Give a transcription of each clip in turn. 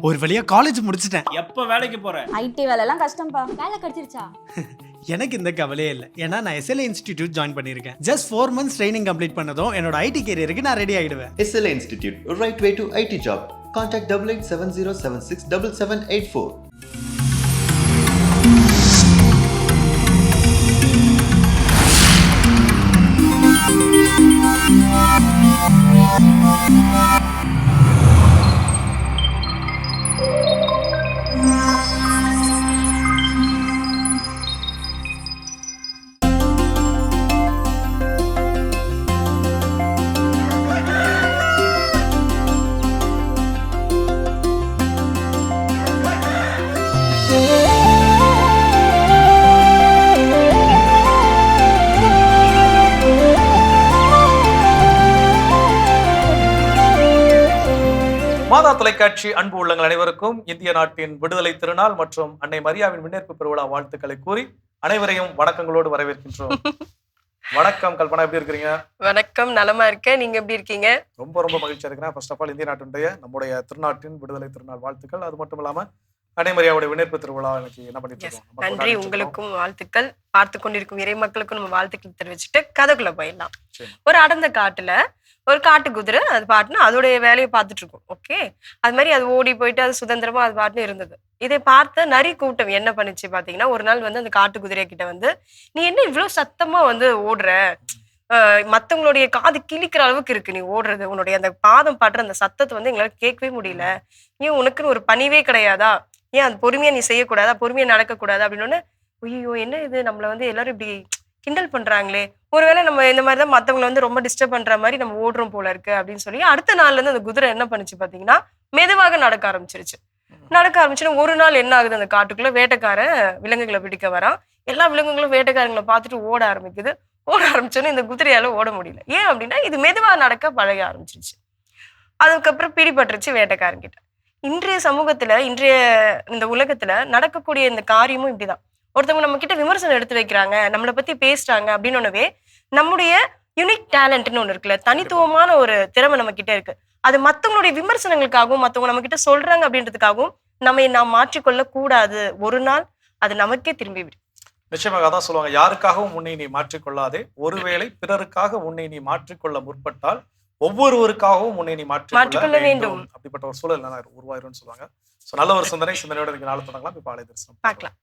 ஒரு வழியா காலேஜ் முடிச்சிட்டேன். எப்ப வேலைக்கு போற? ஐடி வேலைலாம் கஷ்டம்பா. வேலை கிடைச்சிருச்சா? எனக்கு இந்த கவலையே இல்லை, ஏன்னா நான் SLA இன்ஸ்டிடியூட் ஜாயின் பண்ணியிருக்கேன். ஜஸ்ட் 4 months ட்ரைனிங் கம்ப்ளீட் பண்ணதும் என்னோட ஐடி கேரியருக்கு நான் ரெடி ஆயிடுவேன். SLA Institute, a right way to IT job. Contact 8870767784. மாதா தொலைக்காட்சி அன்பு உள்ளங்கள் அனைவருக்கும் இந்திய நாட்டின் விடுதலை திருநாள் மற்றும் அன்னை மரியாவின் விண்ணேற்பு பெருவிழா வாழ்த்துக்களை கூறி அனைவரையும் வணக்கங்களோடு வரவேற்கின்றோம். வணக்கம் கல்பனா, எப்படி இருக்கிறீங்க? வணக்கம், நலமா இருக்கேன். நீங்க எப்படி இருக்கீங்க? ரொம்ப ரொம்ப மகிழ்ச்சியா இருக்கிறேன். ஃபர்ஸ்ட் ஆஃப் ஆல் இந்திய நாட்டினுடைய நம்முடைய திருநாட்டின் விடுதலை திருநாள் வாழ்த்துக்கள். அது மட்டும் இல்லாம அன்னை மரியாவுடைய விண்ணேற்பு திருவிழா எனக்கு என்ன பண்ணிட்டு இருக்கோம். நன்றி, உங்களுக்கும் வாழ்த்துக்கள். பார்த்து கொண்டிருக்கும் இறை மக்களுக்கும் நம்ம வாழ்த்துக்கள் தெரிவிச்சுட்டு கதைக்குள்ள போயிடலாம். ஒரு அடர்ந்த காட்டுல ஒரு காட்டு குதிரை அது பாட்டுன்னு அதோடைய வேலையை பார்த்துட்டு இருக்கும். ஓகே, அது மாதிரி அது ஓடி போயிட்டு அது சுதந்திரமா அது பாட்டுன்னு இருந்தது. இதை பார்த்த நரி கூட்டம் என்ன பண்ணுச்சு பாத்தீங்கன்னா, ஒரு நாள் வந்து அந்த காட்டு குதிரை கிட்ட வந்து, நீ என்ன இவ்வளவு சத்தமா வந்து ஓடுற, மத்தவங்களுடைய காது கிழிக்கிற அளவுக்கு இருக்கு நீ ஓடுறது, உன்னுடைய அந்த பாதம் பாடுற அந்த சத்தத்தை வந்து எங்களால கேட்கவே முடியல, ஏன் உனக்குன்னு ஒரு பணிவே கிடையாதா, ஏன் அது பொறுமையா நீ செய்யக்கூடாதா, பொறுமையா நடக்கக்கூடாது அப்படின்னு. ஐயோ என்ன இது, நம்மள வந்து எல்லாரும் இப்படி கிண்டல் பண்றாங்களே, ஒருவேளை நம்ம இந்த மாதிரிதான் மத்தவங்களை வந்து ரொம்ப டிஸ்டர்ப் பண்ற மாதிரி நம்ம ஓடுறோம் போல இருக்கு அப்படின்னு சொல்லி அடுத்த நாள்ல இருந்து அந்த குதிரை என்ன பண்ணுச்சு பாத்தீங்கன்னா, மெதுவாக நடக்க ஆரம்பிச்சிருச்சு. நடக்க ஆரம்பிச்சுன்னா ஒரு நாள் என்ன ஆகுது, அந்த காட்டுக்குள்ள வேட்டைக்காரன் விலங்குகளை பிடிக்க வரான். எல்லா விலங்குகளும் வேட்டைக்காரங்களை பார்த்துட்டு ஓட ஆரம்பிக்குது. ஓட ஆரம்பிச்சோன்னு இந்த குதிரையால ஓட முடியல. ஏன் அப்படின்னா இது மெதுவா நடக்க பழக ஆரம்பிச்சிருச்சு. அதுக்கப்புறம் பிடிபட்டுருச்சு வேட்டைக்காரன் கிட்ட. இன்றைய சமூகத்துல, இன்றைய இந்த உலகத்துல நடக்கக்கூடிய இந்த காரியமும் இப்படிதான். ஒருத்தவங்க நம்ம கிட்ட விமர்சனம் எடுத்து வைக்கிறாங்க, நம்மளை பத்தி பேசுறாங்க அப்படின்னு நம்முடைய யூனிக் டேலண்ட்னு ஒண்ணு இருக்குல்ல, தனித்துவமான ஒரு திறமை நம்ம கிட்ட இருக்கு. அது மத்தவங்களுடைய விமர்சனங்களுக்காகவும் மத்தவங்க நம்ம கிட்ட சொல்றாங்க அப்படின்றதுக்காகவும் நாம் மாற்றிக்கொள்ள கூடாது. ஒரு நாள் அது நமக்கே திரும்பி விடும். நிச்சயமாக அதான் சொல்லுவாங்க, யாருக்காகவும் உன்னை நீ மாற்றிக்கொள்ளாதே, ஒருவேளை பிறருக்காக உன்னை நீ மாற்றிக்கொள்ள முற்பட்டால் ஒவ்வொருவருக்காகவும் உன்னை நீ மாற்றிக்கொள்ள வேண்டும். அப்படிப்பட்ட ஒரு சூழல் உருவாயிரும்னு சொல்லுவாங்க. நல்ல ஒரு சிந்தனையோட இருக்கு. நாளை தொடங்கலாம். இப்ப ஆலய தரிசனம் பார்க்கலாம்.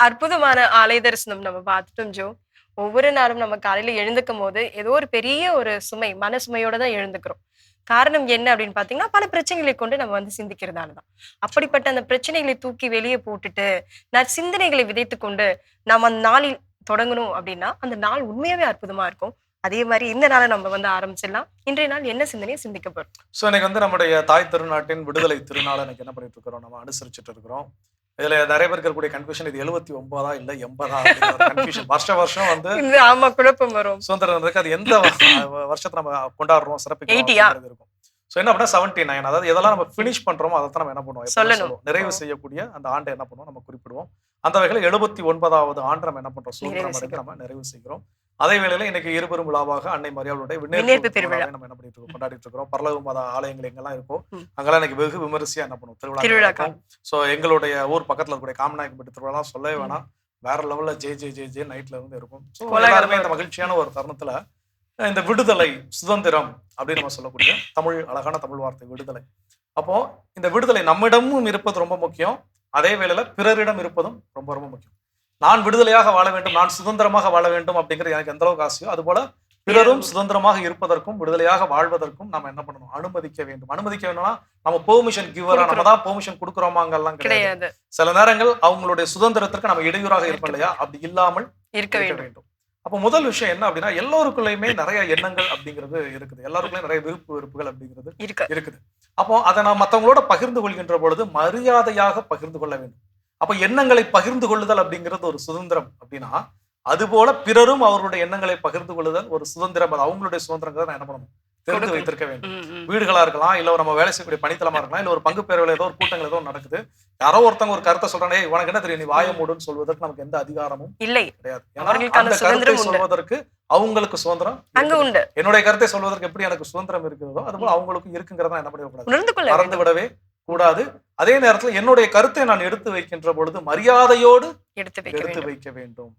அற்புதமான ஆலய தரிசனம் நம்ம பார்த்துட்டோம் ஜோ. ஒவ்வொரு நாளும் நம்ம காலையில எழுந்துக்கும் போது ஏதோ ஒரு பெரிய ஒரு சுமை, மன சுமையோட தான் எழுந்துக்கிறோம். காரணம் என்ன அப்படின்னு பாத்தீங்கன்னா பல பிரச்சனைகளை கொண்டு நம்ம வந்து சிந்திக்கிறதாலதான். அப்படிப்பட்ட அந்த பிரச்சனைகளை தூக்கி வெளியே போட்டுட்டு சிந்தனைகளை விதைத்து கொண்டு நம்ம அந்த நாளில் தொடங்கணும் அப்படின்னா அந்த நாள் உண்மையாவே அற்புதமா இருக்கும். அதே மாதிரி இந்த நாளை நம்ம வந்து ஆரம்பிச்சிடலாம். இன்றைய நாள் என்ன சிந்தனையை சிந்திக்க போறோம்? ஸோ இன்னைக்கு வந்து நம்முடைய தாய் திருநாட்டின் விடுதலை திருநாளை எனக்கு என்ன பண்ணிட்டு இருக்கிறோம், நம்ம அனுசரிச்சுட்டு இருக்கிறோம். இதுல நிறைய பேர் இருக்கக்கூடிய கன்ஃபியூஷன், இது 79 இல்ல 80 கன்ஃபியூஷன். வருஷம் வந்து ஆமா குழப்பம் வரும். சுதந்திரம் இருக்கு, அது எந்த வருஷத்தை நம்ம கொண்டாடுறோம் சிறப்பு இருக்கும். ஸோ என்ன அப்படின்னா 79, அதாவது எதெல்லாம் நம்ம ஃபினிஷ் பண்றோமோ அதை தான் நம்ம என்ன பண்ணுவோம் சொல்லணும், நிறைவு செய்யக்கூடிய அந்த ஆண்டை என்ன பண்ணுவோம் நம்ம குறிப்பிடுவோம். அந்த வகையில் 79வது ஆண்டு நம்ம என்ன பண்றோம், சுதந்திரம் அடைந்து நம்ம நிறைவு செய்கிறோம். அதே வேளையில இன்னைக்கு இருபெரும் விழாவாக அன்னை மரியாளுடைய விண்ணேற்பு திருவிழா நம்ம என்ன பண்ணிட்டு இருக்கோம், கொண்டாடிட்டு இருக்கிறோம். பரலோக மத ஆலயங்கள் எங்கெல்லாம் இருக்கோ அங்கெல்லாம் இன்னைக்கு வெகு விமரிசையா என்ன பண்ணுவோம், திருவிழா. ஸோ எங்களுடைய ஊர் பக்கத்துல இருக்கக்கூடிய காமநாயக்கம்பட்டி திருவிழா சொல்லவே வேணாம், வேற லெவல்ல ஜே ஜே ஜே ஜே நைட்ல இருந்து இருக்கும். எல்லாருமே இந்த மகிழ்ச்சியான ஒரு தருணத்துல இந்த விடுதலை சுதந்திரம் அப்படின்னு நம்ம சொல்லக்கூடிய தமிழ் அழகான தமிழ் வார்த்தை விடுதலை. அப்போ இந்த விடுதலை நம்மிடமும் இருப்பது ரொம்ப முக்கியம், அதே வேளையில பிறரிடம் இருப்பதும் ரொம்ப ரொம்ப முக்கியம். நான் விடுதலையாக வாழ வேண்டும், நான் சுதந்திரமாக வாழ வேண்டும் அப்படிங்கிறது எனக்கு எந்த அளவுக்கு ஆசையோ, அது போல பிறரும் சுதந்திரமாக இருப்பதற்கும் விடுதலையாக வாழ்வதற்கும் நம்ம என்ன பண்ணணும், அனுமதிக்க வேண்டும். அனுமதிக்க வேணும்னா நம்ம பெர்மிஷன் கிவரா, நம்ம தான் பெர்மிஷன் கொடுக்குறோமாங்கெல்லாம் கிடையாது. சில நேரங்கள் அவங்களுடைய சுதந்திரத்திற்கு நம்ம இடையூறாக இருப்போம் இல்லையா, அப்படி இல்லாமல் இருக்க வேண்டும். அப்போ முதல் விஷயம் என்ன அப்படின்னா, எல்லோருக்குள்ளயுமே நிறைய எண்ணங்கள் அப்படிங்கிறது இருக்குது, எல்லாருக்குள்ளயும் நிறைய விருப்பு வெறுப்புகள் அப்படிங்கிறது இருக்குது. அப்போ அதை நான் மற்றவங்களோட பகிர்ந்து கொள்கின்ற பொழுது மரியாதையாக பகிர்ந்து கொள்ள வேண்டும். அப்ப எண்ணங்களை பகிர்ந்து கொள்ளுதல் அப்படிங்கிறது ஒரு சுதந்திரம் அப்படின்னா, அது போல பிறரும் அவர்களுடைய எண்ணங்களை பகிர்ந்து கொள்ளுதல் ஒரு சுதந்திரம். அது அவங்களுடைய சுதந்திரங்கிறத நான் என்ன பண்ணணும், தெரிந்து வைத்திருக்க வேண்டும். வீடுகளா இருக்கலாம், இல்ல நம்ம வேலை செய்யக்கூடிய பணித்தளமா இருக்கலாம், இல்ல ஒரு பங்கு பேரவையில் ஏதோ ஒரு கூட்டங்கள் ஏதோ நடக்குது, யாரோ ஒருத்தவங்க ஒரு கருத்தை சொல்றானே உனக்கு என்ன தெரியும், நீ வாய மூடுன்னு சொல்வதற்கு நமக்கு எந்த அதிகாரமும் இல்லை, கிடையாது. அந்த கருத்தை சொல்வதற்கு அவங்களுக்கு சுதந்திரம் அங்க உண்டு. என்னுடைய கருத்தை சொல்வதற்கு எப்படி எனக்கு சுதந்திரம் இருக்கிறதோ அதுபோல அவங்களுக்கும் இருக்குங்கிறத என்ன பண்ணிடக்கூடாது, மறந்து விடவே கூடாது. அதே நேரத்துல என்னுடைய கருத்தை நான் எடுத்து வைக்கின்ற பொழுது மரியாதையோடு எடுத்து வைக்க வேண்டும்.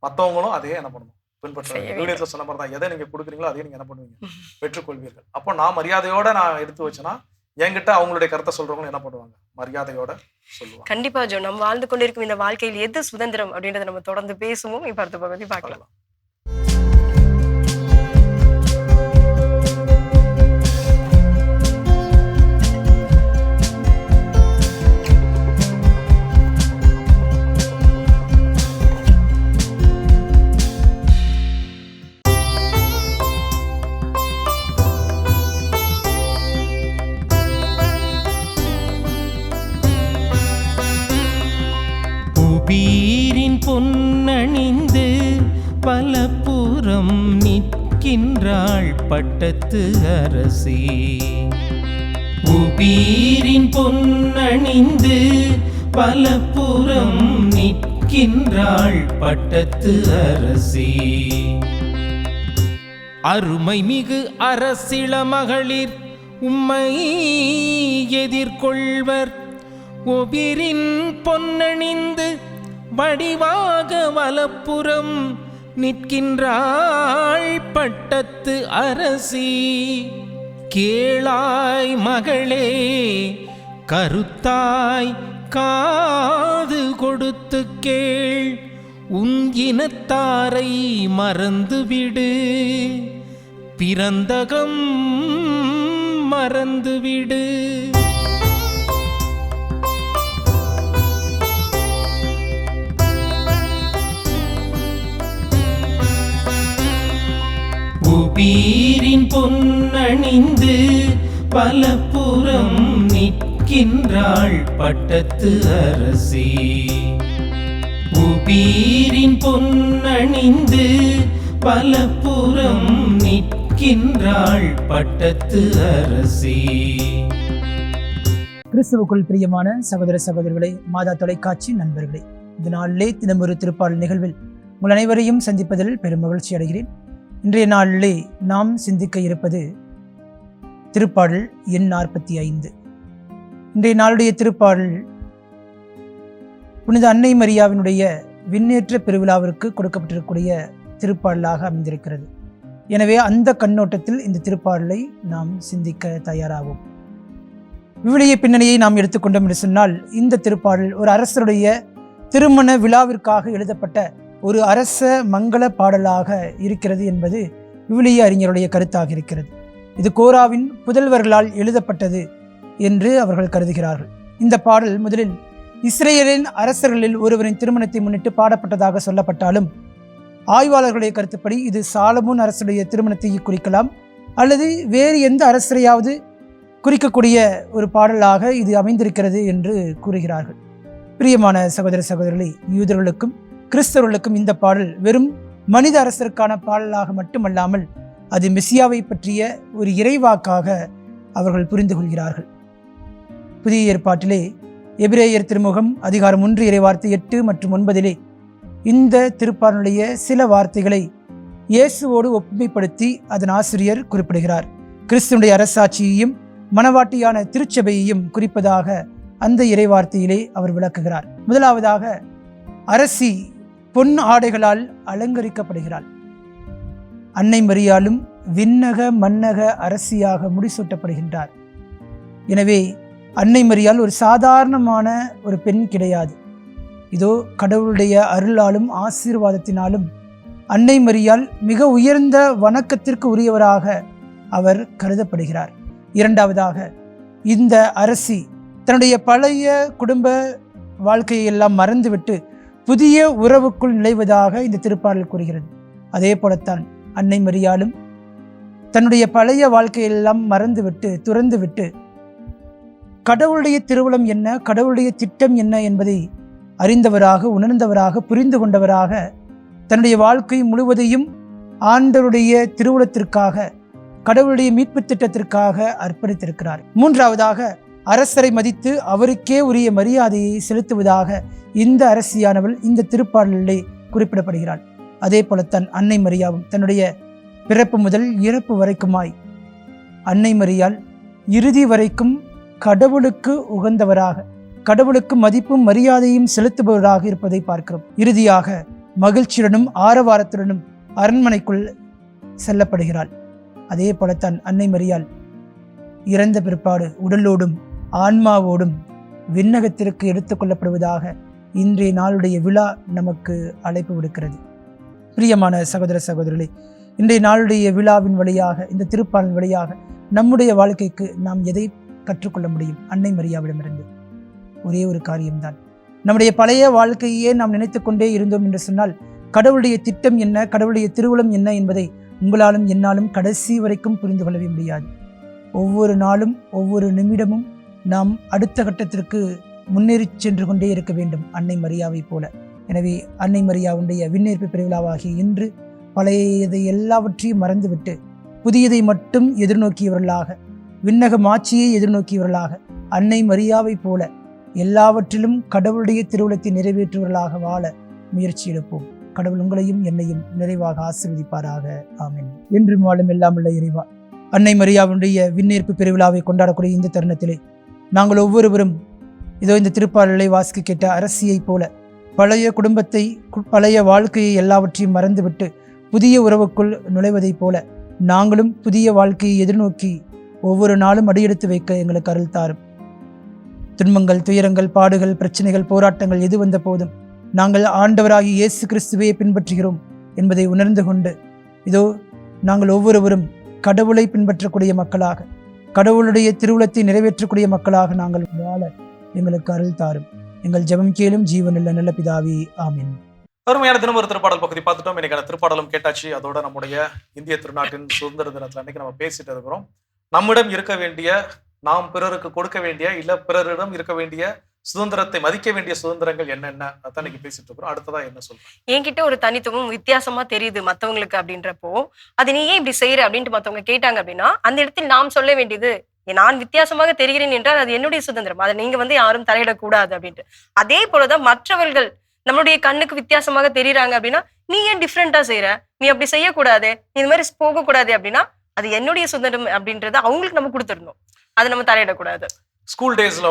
மற்றவங்களும் அதே என்ன பண்ணணும், பின்பற்ற. சொன்ன மாதிரி தான், எதை நீங்க கொடுக்குறீங்களோ அதே நீங்க என்ன பண்ணுவீங்க, பெற்றுக்கொள்வீர்கள். அப்போ நான் மரியாதையோட நான் எடுத்து வச்சேன்னா என்கிட்ட அவங்களுடைய கருத்தை சொல்றவங்க என்ன பண்ணுவாங்க, மரியாதையோட சொல்லுவாங்க. கண்டிப்பா ஜோ, நம்ம வாழ்ந்து கொண்டிருக்கும் இந்த வாழ்க்கையில் எது சுதந்திரம் அப்படின்றத நம்ம தொடர்ந்து பேசுவோம். இப்ப அடுத்த பகுதி பார்க்கலாம். பீரின் பொன்னணிந்து பலபுறம் நிற்கின்றாள் பட்டத்து அரசி. உபீரின் பொன்னணிந்து பலபுறம் நிற்கின்றாள் பட்டத்து அரசி. அருமை மிகு அரசிள மகளிர் உம்மை எதிர்கொள்வர். ஒபிரின் பொன்னணிந்து வடிவாக வலப்புறம் நிற்கின்றாள் பட்டத்து அரசி. கேளாய் மகளே, கருத்தாய் காது கொடுத்து கேள், உன் இனத்தாரை மறந்துவிடு, பிறந்தகம் மறந்துவிடு. உபீரின் பொன்னணிந்து பலபுறம் நிற்கின்றாள் பட்டத்து அரசி. உபீரின் பொன்னணிந்து பலபுறம் நிற்கின்றாள் பட்டத்து அரசி. கிறிஸ்துவுக்குள் பிரியமான சகோதர சகோதரிகளை, மாதா தொலைக்காட்சி நண்பர்களே, இந்த நாளிலே தினமொரு திருப்பாடல் நிகழ்வில் உங்கள் அனைவரையும் சந்திப்பதில் பெரும் மகிழ்ச்சி அடைகிறேன். இன்றைய நாளிலே நாம் சிந்திக்க இருப்பது திருப்பாடல் எண் 45. இன்றைய நாளுடைய திருப்பாடல் புனித அன்னை மரியாவினுடைய விண்ணேற்ற பெருவிழாவிற்கு கொடுக்கப்பட்டிருக்கக்கூடிய திருப்பாடலாக அமைந்திருக்கிறது. எனவே அந்த கண்ணோட்டத்தில் இந்த திருப்பாடலை நாம் சிந்திக்க தயாராகும். விவிலிய பின்னணியை நாம் எடுத்துக்கொண்டோம் என்று சொன்னால், இந்த திருப்பாடல் ஒரு அரசருடைய திருமண விழாவிற்காக எழுதப்பட்ட ஒரு அரச மங்கள பாடலாக இருக்கிறது என்பது விவிலிய அறிஞருடைய கருத்தாக இருக்கிறது. இது கோராவின் புதல்வர்களால் எழுதப்பட்டது என்று அவர்கள் கருதுகிறார்கள். இந்த பாடல் முதலில் இஸ்ரேலின் அரசர்களில் ஒருவரின் திருமணத்தை முன்னிட்டு பாடப்பட்டதாக சொல்லப்பட்டாலும் ஆய்வாளர்களுடைய கருத்துப்படி இது சாலமோன் அரசுடைய திருமணத்தை குறிக்கலாம் அல்லது வேறு எந்த அரசரையாவது குறிக்கக்கூடிய ஒரு பாடலாக இது அமைந்திருக்கிறது என்று கூறுகிறார்கள். பிரியமான சகோதர சகோதரிகளே, யூதர்களுக்கும் கிறிஸ்தவர்களுக்கும் இந்த பாடல் வெறும் மனித அரசருக்கான பாடலாக மட்டுமல்லாமல் அது மெசியாவை பற்றிய ஒரு இறைவாக்காக அவர்கள் புரிந்து கொள்கிறார்கள். புதிய ஏற்பாட்டிலே எபிரேயர் திருமுகம் அதிகாரம் 1 இறைவார்த்தை 8 மற்றும் 9 இந்த திருப்பாடலுடைய சில வார்த்தைகளை இயேசுவோடு ஒப்புமைப்படுத்தி அதன் ஆசிரியர் குறிப்பிடுகிறார். கிறிஸ்துவனுடைய அரசாட்சியையும் மனவாட்டியான திருச்சபையையும் குறிப்பதாக அந்த இறைவார்த்தையிலே அவர் விளக்குகிறார். முதலாவதாக, அரசி பொன் ஆடைகளால் அலங்கரிக்கப்படுகிறாள். அன்னை மரியாளும் விண்ணக மன்னக அரசியாக முடிசூட்டப்படுகின்றார். எனவே அன்னை மரியாள் ஒரு சாதாரணமான ஒரு பெண் கிடையாது. இதோ கடவுளுடைய அருளாலும் ஆசீர்வாதத்தினாலும் அன்னை மரியாள் மிக உயர்ந்த வணக்கத்திற்கு உரியவராக அவர் கருதப்படுகிறார். இரண்டாவதாக, இந்த அரசி தன்னுடைய பழைய குடும்ப வாழ்க்கையை எல்லாம் மறந்துவிட்டு புதிய உறவுக்குள் நுழைவதாக இந்த திருப்பாடல் கூறுகிறது. அதே போலத்தான் அன்னை மரியாளும் தன்னுடைய பழைய வாழ்க்கையெல்லாம் மறந்துவிட்டு துறந்துவிட்டு கடவுளுடைய திருவுளம் என்ன, கடவுளுடைய திட்டம் என்ன என்பதை அறிந்தவராக, உணர்ந்தவராக, புரிந்து கொண்டவராக தன்னுடைய வாழ்க்கை முழுவதையும் ஆண்டவருடைய திருவுளத்திற்காக, கடவுளுடைய மீட்பு திட்டத்திற்காக அர்ப்பணித்திருக்கிறார். மூன்றாவதாக, அரசரை மதித்து அவருக்கே உரிய மரியாதையை செலுத்துவதாக இந்த அரசியானவள் இந்த திருப்பாடலிலே குறிப்பிடப்படுகிறாள். அதே போலத்தான் அன்னை மரியாவும் தன்னுடைய பிறப்பு முதல் இறப்பு வரைக்குமாய் அன்னை மரியாள் இறுதி வரைக்கும் கடவுளுக்கு உகந்தவராக, கடவுளுக்கு மதிப்பும் மரியாதையும் செலுத்துபவராக இருப்பதை பார்க்கிறோம். இறுதியாக மகிழ்ச்சியுடனும் ஆரவாரத்துடனும் அரண்மனைக்குள் செல்லப்படுகிறாள். அதே போலத்தான் அன்னை மரியாள் இறந்த பிற்பாடு உடலோடும் ஆன்மாவோடும் விண்ணகத்திற்கு எடுத்துக்கொள்ளப்படுவதாக இன்றைய நாளுடைய விழா நமக்கு அழைப்பு விடுக்கிறது. பிரியமான சகோதர சகோதரிகளே, இன்றைய நாளுடைய விழாவின் வழியாக, இந்த திருப்பாடலின் வழியாக நம்முடைய வாழ்க்கைக்கு நாம் எதை கற்றுக்கொள்ள முடியும்? அன்னை மரியாவிடமிருந்து ஒரே ஒரு காரியம்தான். நம்முடைய பழைய வாழ்க்கையே நாம் நினைத்து கொண்டே இருந்தோம் என்று சொன்னால் கடவுளுடைய திட்டம் என்ன, கடவுளுடைய திருவுளம் என்ன என்பதை உங்களாலும் என்னாலும் கடைசி வரைக்கும் புரிந்து கொள்ளவே முடியாது. ஒவ்வொரு நாளும் ஒவ்வொரு நிமிடமும் நாம் அடுத்த கட்டத்திற்கு முன்னேறி சென்று கொண்டே இருக்க வேண்டும், அன்னை மரியாவை போல. எனவே அன்னை மரியாவுடைய விண்ணேற்பு பெருவிழாவாகிய இன்று பழையதை எல்லாவற்றையும் மறந்துவிட்டு புதியதை மட்டும் எதிர்நோக்கியவர்களாக, விண்ணக மாட்சியை எதிர்நோக்கியவர்களாக, அன்னை மரியாவை போல எல்லாவற்றிலும் கடவுளுடைய திருவுளத்தை நிறைவேற்றுவர்களாக வாழ முயற்சி எடுப்போம். கடவுள் உங்களையும் என்னையும் நிறைவாக ஆசீர்வதிப்பாராக. ஆமென். என்றும் வாழும் எல்லாம் உள்ள இறைவா, அன்னை மரியாவுடைய விண்ணேற்பு பெருவிழாவை கொண்டாடக்கூடிய இந்த தருணத்திலே நாங்கள் ஒவ்வொருவரும் இதோ இந்த திருப்பாடலை வாசிக்க கேட்ட அரசியை போல பழைய குடும்பத்தை, பழைய வாழ்க்கையை எல்லாவற்றையும் மறந்துவிட்டு புதிய உறவுக்குள் நுழைவதைப் போல நாங்களும் புதிய வாழ்க்கையை எதிர்நோக்கி ஒவ்வொரு நாளும் அடியெடுத்து வைக்க எங்களுக்கு அருள் தாரும். துன்பங்கள், துயரங்கள், பாடுகள், பிரச்சனைகள், போராட்டங்கள் எது வந்த போதும் நாங்கள் ஆண்டவராகிய இயேசு கிறிஸ்துவையே பின்பற்றுகிறோம் என்பதை உணர்ந்து கொண்டு இதோ நாங்கள் ஒவ்வொருவரும் கடவுளை பின்பற்றக்கூடிய மக்களாக, கடவுளுடைய திருவுளத்தை நிறைவேற்றக்கூடிய மக்களாக நாங்கள் வாழ எங்களுக்கு அருள் தாரும். எங்கள் ஜெபம் கேளும் ஜீவனுள்ள நல்ல பிதாவே. ஆமென். அருமையான தினம் ஒரு திருப்பாடல் பகுதி பார்த்துட்டோம். இன்னைக்கான திருப்பாடலும் கேட்டாச்சு. அதோட நம்முடைய இந்திய திருநாட்டின் சுதந்திர தினத்துல அன்னைக்கு நம்ம பேசிட்டு இருக்கிறோம். நம்மிடம் இருக்க வேண்டிய, நாம் பிறருக்கு கொடுக்க வேண்டிய, இல்ல பிறரிடம் இருக்க வேண்டிய சுதந்திரத்தை மதிக்க வேண்டிய சுதந்திரங்கள் என்னென்ன அதான் இன்னைக்கு பேசிட்டு இருக்கிறோம். அடுத்ததா என்ன சொல்றேன்? என்கிட்ட ஒரு தனித்துவம் வித்தியாசமா தெரியுது மத்தவங்களுக்கு அப்படின்றப்போ, அது நீ ஏன் இப்படி செய்யற அப்படின்ட்டு மத்தவங்க கேட்டாங்க அப்படின்னா, அந்த இடத்தில் நாம் சொல்ல வேண்டியது, நான் வித்தியாசமாக தெரிகிறேன் என்றால் அது என்னுடைய சுதந்திரம், அதை நீங்க யாரும் தலையிடக்கூடாது அப்படின்ட்டு. அதே போலதான் மற்றவர்கள் நம்மளுடைய கண்ணுக்கு வித்தியாசமாக தெரியுறாங்க அப்படின்னா, நீ ஏன் டிஃப்ரெண்டா செய்யற, நீ அப்படி செய்யக்கூடாது, நீ இது மாதிரி போகக்கூடாது அப்படின்னா அது என்னுடைய சுதந்திரம் அப்படின்றத அவங்களுக்கு நம்ம கொடுத்துடணும். அதை நம்ம தலையிடக்கூடாது. ஸ்கூல் டேஸ்ல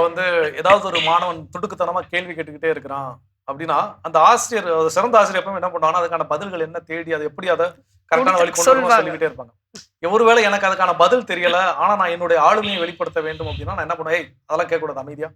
ஏதாவது ஒரு மாணவன் துடுக்குத்தனமா கேள்வி கேட்டுக்கிட்டே இருக்கிறான் அப்படின்னா, அந்த ஆசிரியர், சிறந்த ஆசிரியர் எப்பவும் என்ன பண்ணுவாங்கன்னா, அதுக்கான பதில்கள் என்ன தேடி அதை எப்படி அதை கரெக்டான வழி கொண்டு சொல்லிக்கிட்டே இருப்பாங்க. ஒருவேளை எனக்கு அதுக்கான பதில் தெரியல, ஆனா நான் என்னுடைய ஆளுமையை வெளிப்படுத்த வேண்டும் அப்படின்னா நான் என்ன பண்ணுவேன், அதெல்லாம் கேட்கக்கூடாது, அமைதியா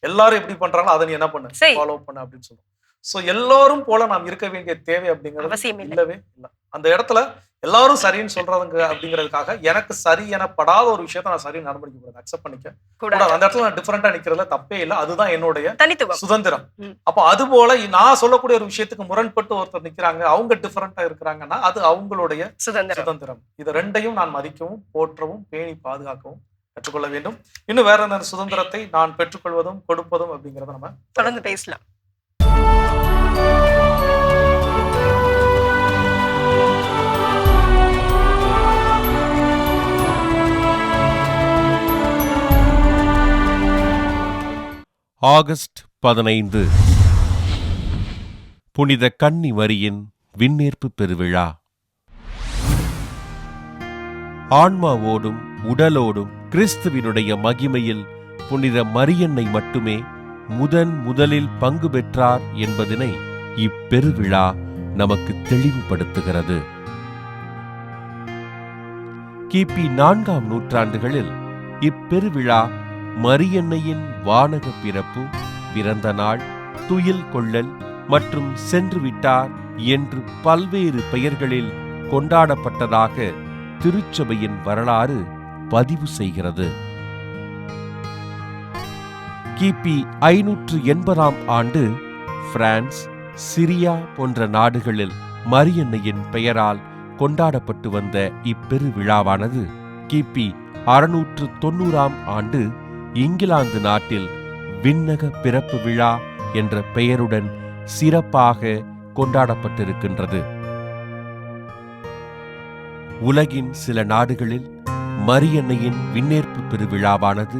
எல்லாரும் எப்படி பண்றாங்களோ அதை நீ என்ன பண்ணு, ஃபாலோ பண்ணு அப்படின்னு சொல்லுவோம். சோ எல்லாரும் போல நாம் இருக்க வேண்டிய தேவை அப்படிங்கிறது அவசியம் இல்லை. இல்லவே இல்லை. அந்த இடத்துல எல்லாரும் சரின்னு சொல்றதுங்க அப்படிங்கிறதுக்காக எனக்கு சரி எனப்படாத ஒரு விஷயத்த நான் சரி நடவடிக்கை கூடாது, அக்செப்ட் பண்ணிக்க கூடாது. அந்த இடத்துல நான் டிஃபரெண்டா நிக்கிறதுல தப்பே இல்லை. அதுதான் என்னுடைய தனித்துவம், சுதந்திரம். அப்போ அது போல நான் சொல்லக்கூடிய ஒரு விஷயத்துக்கு முரண்பட்டு ஒருத்தர் நிக்கிறாங்க, அவங்க டிஃபரெண்டா இருக்கிறாங்கன்னா அது அவங்களுடைய சுதந்திரம். இது ரெண்டையும் நான் மதிக்கவும் போற்றவும் பேணி பாதுகாக்கவும் கற்றுக்கொள்ள வேண்டும். இன்னும் வேற என்ன சுதந்திரத்தை நான் பெற்றுக்கொள்வதும் கொடுப்பதும் அப்படிங்கறத நம்ம தொடர்ந்து பேசலாம். ஆகஸ்ட் 15 புனித கன்னி மரியின் விண்ணேற்பு பெருவிழா. ஆன்மாவோடும் உடலோடும் கிறிஸ்துவினுடைய மகிமையில் புனித மரியன்னை மட்டுமே முதலில் பங்கு பெற்றார் என்பதனை இப்பெருவிழா நமக்கு தெளிவுபடுத்துகிறது. கிபி 4ஆம் நூற்றாண்டுகளில் இப்பெருவிழா மரியன்னையின் வானக பிறப்பு, பிறந்த நாள், துயில் கொள்ளல் மற்றும் சென்று விட்டார் என்று பல்வேறு பெயர்களில் கொண்டாடப்பட்டதாக திருச்சபையின் வரலாறு பதிவு செய்கிறது. கிபி 580ஆம் ஆண்டு பிரான்ஸ், சிரியா போன்ற நாடுகளில் மரியன்னையின் பெயரால் கொண்டாடப்பட்டு வந்த இப்பெருவிழாவானது கிபி 690ஆம் ஆண்டு இங்கிலாந்து நாட்டில் விண்ணக பிறப்பு விழா என்ற பெயருடன் சிறப்பாக கொண்டாடப்பட்டிருக்கின்றது. உலகின் சில நாடுகளில் மரியன்னையின் விண்ணேற்பு பெருவிழாவானது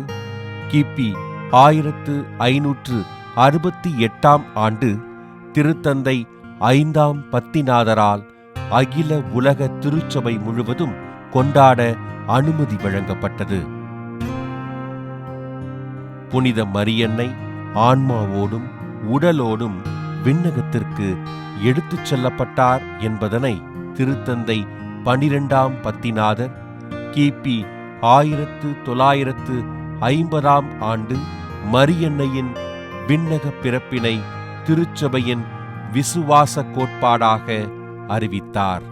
கிபி 1568ஆம் ஆண்டு திருத்தந்தை 5ஆம் பத்திநாதரால் அகில உலக திருச்சபை முழுவதும் கொண்டாட அனுமதி வழங்கப்பட்டது. புனித மரியன்னை ஆன்மாவோடும் உடலோடும் விண்ணகத்திற்கு எடுத்துச் செல்லப்பட்டார் என்பதனை திருத்தந்தை 12ஆம் பத்திநாதர் கிபி 1950ஆம் ஆண்டு மரியன்னையின் விண்ணக பிறப்பினை திருச்சபையின் விசுவாச கோட்பாடாக அறிவித்தார்.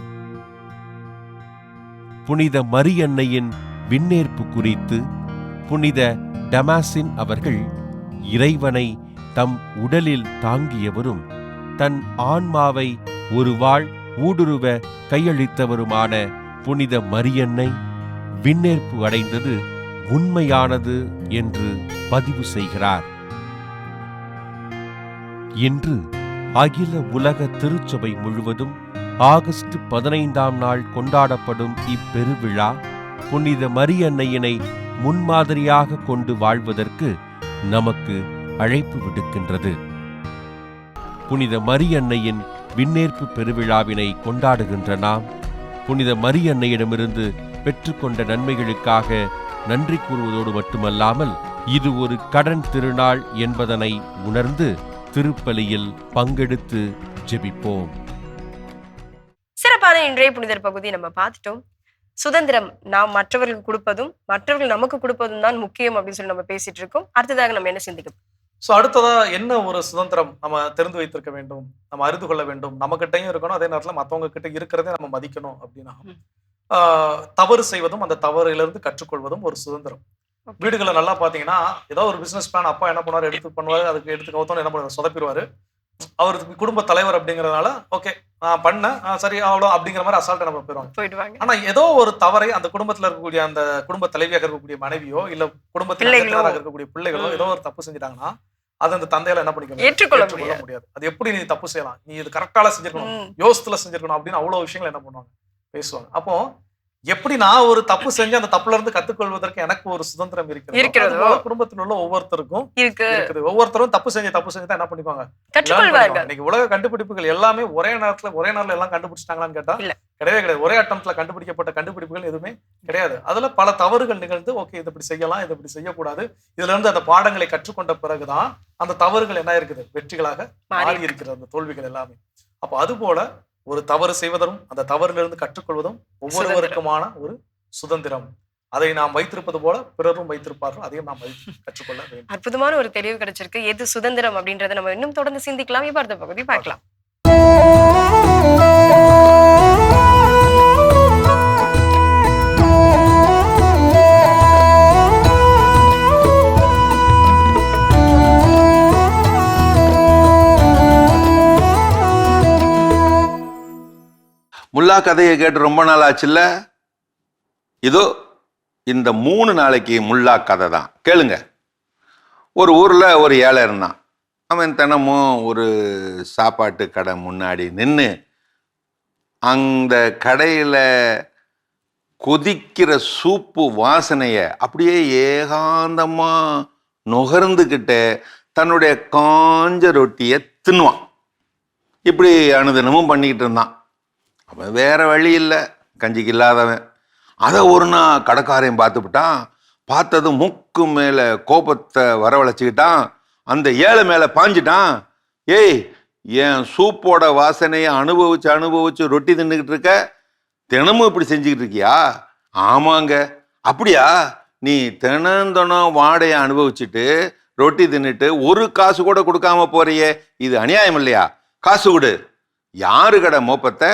புனித மரியன்னையின் விண்ணேற்பு குறித்து புனித டமாசின் அவர்கள் இறைவனை தம் உடலில் தாங்கியவரும் தன் ஆன்மாவை ஒரு வாழ் ஊடுருவ கையளித்தவருமான புனித மரியன்னை விண்ணேற்பு அடைந்தது உண்மையானது என்று பதிவு செய்கிறார். இன்று அகில உலக திருச்சபை முழுவதும் ஆகஸ்ட் 15ஆம் நாள் கொண்டாடப்படும் இப்பெருவிழா புனித மரியன்னையினை முன்மாதிரியாக கொண்டு வாழ்வதற்கு நமக்கு அழைப்பு விடுக்கின்றது. புனித மரியன்னையின் விண்ணேற்பு பெருவிழாவினை கொண்டாடுகின்ற நாம் புனித மரியன்னையிடமிருந்து பெற்றுக்கொண்ட நன்மைகளுக்காக நன்றி கூறுவதோடு மட்டுமல்லாமல் இது ஒரு கடன் திருநாள் என்பதனை உணர்ந்து திருப்பலியில் பங்கெடுத்து ஜெபிப்போம். சிறப்பான இன்றைய புனிதர் பகுதி நம்ம பார்த்துட்டோம். சுதந்திரம் நாம் மற்றவர்களுக்கு கொடுப்பதும் மற்றவர்கள் நமக்கு கொடுப்பதும் தான் முக்கியம் அப்படின்னு சொல்லி நம்ம பேசிட்டு இருக்கோம். அடுத்ததாக நம்ம என்ன சிந்திக்கணும்? ஸோ அடுத்ததா என்ன ஒரு சுதந்திரம் நம்ம தெரிந்து வைத்திருக்க வேண்டும், நம்ம அறிந்து கொள்ள வேண்டும், நம்ம கிட்டையும் இருக்கணும், அதே நேரத்தில் மற்றவங்க கிட்ட இருக்கிறதே நம்ம மதிக்கணும். அப்படின்னா தவறு செய்வதும் அந்த தவறிலிருந்து கற்றுக்கொள்வதும் ஒரு சுதந்திரம். வீடுகளை நல்லா பார்த்தீங்கன்னா ஏதோ ஒரு பிசினஸ் பிளான் அப்பா என்ன பண்ணுவார், எடுத்து பண்ணுவாரு, அதுக்கு எடுத்து கவுத்தோன்னு என்ன பண்ணுவார், சொதப்பிடுவாரு. அவருக்கு குடும்ப தலைவர் அப்படிங்கிறதுனால ஓகே நான் பண்ணேன் சரி அவ்வளோ அப்படிங்கிற மாதிரி அசால்ட்டா நம்ம போயிடுவாங்க. ஆனா ஏதோ ஒரு தவறை அந்த குடும்பத்துல இருக்கக்கூடிய அந்த குடும்ப தலைவியாக இருக்கக்கூடிய மனைவியோ இல்ல குடும்பத்தில் இருக்கக்கூடிய பிள்ளைகளோ ஏதோ ஒரு தப்பு செஞ்சுட்டாங்கன்னா அது அந்த தந்தையால என்ன பண்ணிக்கணும், ஏற்றுக்கொள்ள முடியாது. அது எப்படி நீ தப்பு செய்யலாம், நீ இது கரெக்டால செஞ்சிருக்கணும், யோசத்துல செஞ்சிருக்கணும் அப்படின்னு அவ்வளவு விஷயங்கள் என்ன பண்ணுவாங்க, பேசுவாங்க. அப்போ எப்படி நான் ஒரு தப்பு செஞ்சு அந்த தப்புல இருந்து கத்துக்கொள்வதற்கு எனக்கு ஒரு சுதந்திரம் இருக்கிறது, குடும்பத்தில் உள்ள ஒவ்வொருத்தருக்கும் இருக்குது. ஒவ்வொருத்தரும் தப்பு செஞ்சு தான் என்ன பண்ணிப்பாங்க, இன்னைக்கு உலக கண்டுபிடிப்புகள் எல்லாமே ஒரே நேரத்துல எல்லாம் கண்டுபிடிச்சிட்டாங்களான்னு கேட்டா கிடையவே கிடையாது. ஒரே அட்டம்ப்ட்ல கண்டுபிடிக்கப்பட்ட கண்டுபிடிப்புகள் எதுவுமே கிடையாது. அதுல பல தவறுகள் நிகழ்ந்து ஓகே இது இப்படி செய்யலாம், இது இப்படி செய்யக்கூடாது, இதுல இருந்து அந்த பாடங்களை கற்றுக்கொண்ட பிறகுதான் அந்த தவறுகள் என்ன இருக்குது, வெற்றிகளாக மாறி இருக்கிறது அந்த தோல்விகள் எல்லாமே. அப்போ அது போல ஒரு தவறு செய்வதும் அந்த தவறிலிருந்து கற்றுக்கொள்வதும் ஒவ்வொருவருக்குமான ஒரு சுதந்திரம். அதை நாம் வைத்திருப்பது போல பிறரும் வைத்திருப்பார்கள், அதையும் நாம் கற்றுக்கொள்ள வேண்டும். அற்புதமான ஒரு தெளிவு கிடைச்சிருக்கு. எது சுதந்திரம் அப்படின்றத நம்ம இன்னும் தொடர்ந்து சிந்திக்கலாம். இப்ப அடுத்த பகுதி பார்க்கலாம். முல்லா கதையை கேட்டு ரொம்ப நாள் ஆச்சுல்ல? இதோ இந்த 3 நாளைக்கு முல்லா கதை தான், கேளுங்க. ஒரு ஊர்ல ஒரு ஏழை இருந்தான். அவன் தினமும் ஒரு சாப்பாட்டு கடை முன்னாடி நின்று அந்த கடையில கொதிக்கிற சூப்பு வாசனைய அப்படியே ஏகாந்தமா நுகர்ந்துக்கிட்டு தன்னுடைய காஞ்ச ரொட்டியை தின்னுவான். இப்படி அனுதினமும் பண்ணிக்கிட்டு இருந்தான். அவன் வேற வழி இல்லை, கஞ்சிக்கு இல்லாதவன். அதை ஒரு நாள் கடைக்காரையும் பார்த்துவிட்டான். பார்த்தது மூக்கு மேலே கோபத்தை வரவழைச்சிக்கிட்டான். அந்த ஏழை மேலே பாஞ்சிட்டான். ஏய், என் சூப்போட வாசனையை அனுபவிச்சு ரொட்டி தின்னுக்கிட்டு இருக்க, தினமும் இப்படி செஞ்சுக்கிட்டு இருக்கியா? ஆமாங்க. அப்படியா? நீ தினம் வாடையை அனுபவிச்சுட்டு ரொட்டி தின்னுட்டு ஒரு காசு கூட கொடுக்காம போறியே, இது அநியாயம் இல்லையா? காசு கொடு. யாரு கடை மோப்பத்தை,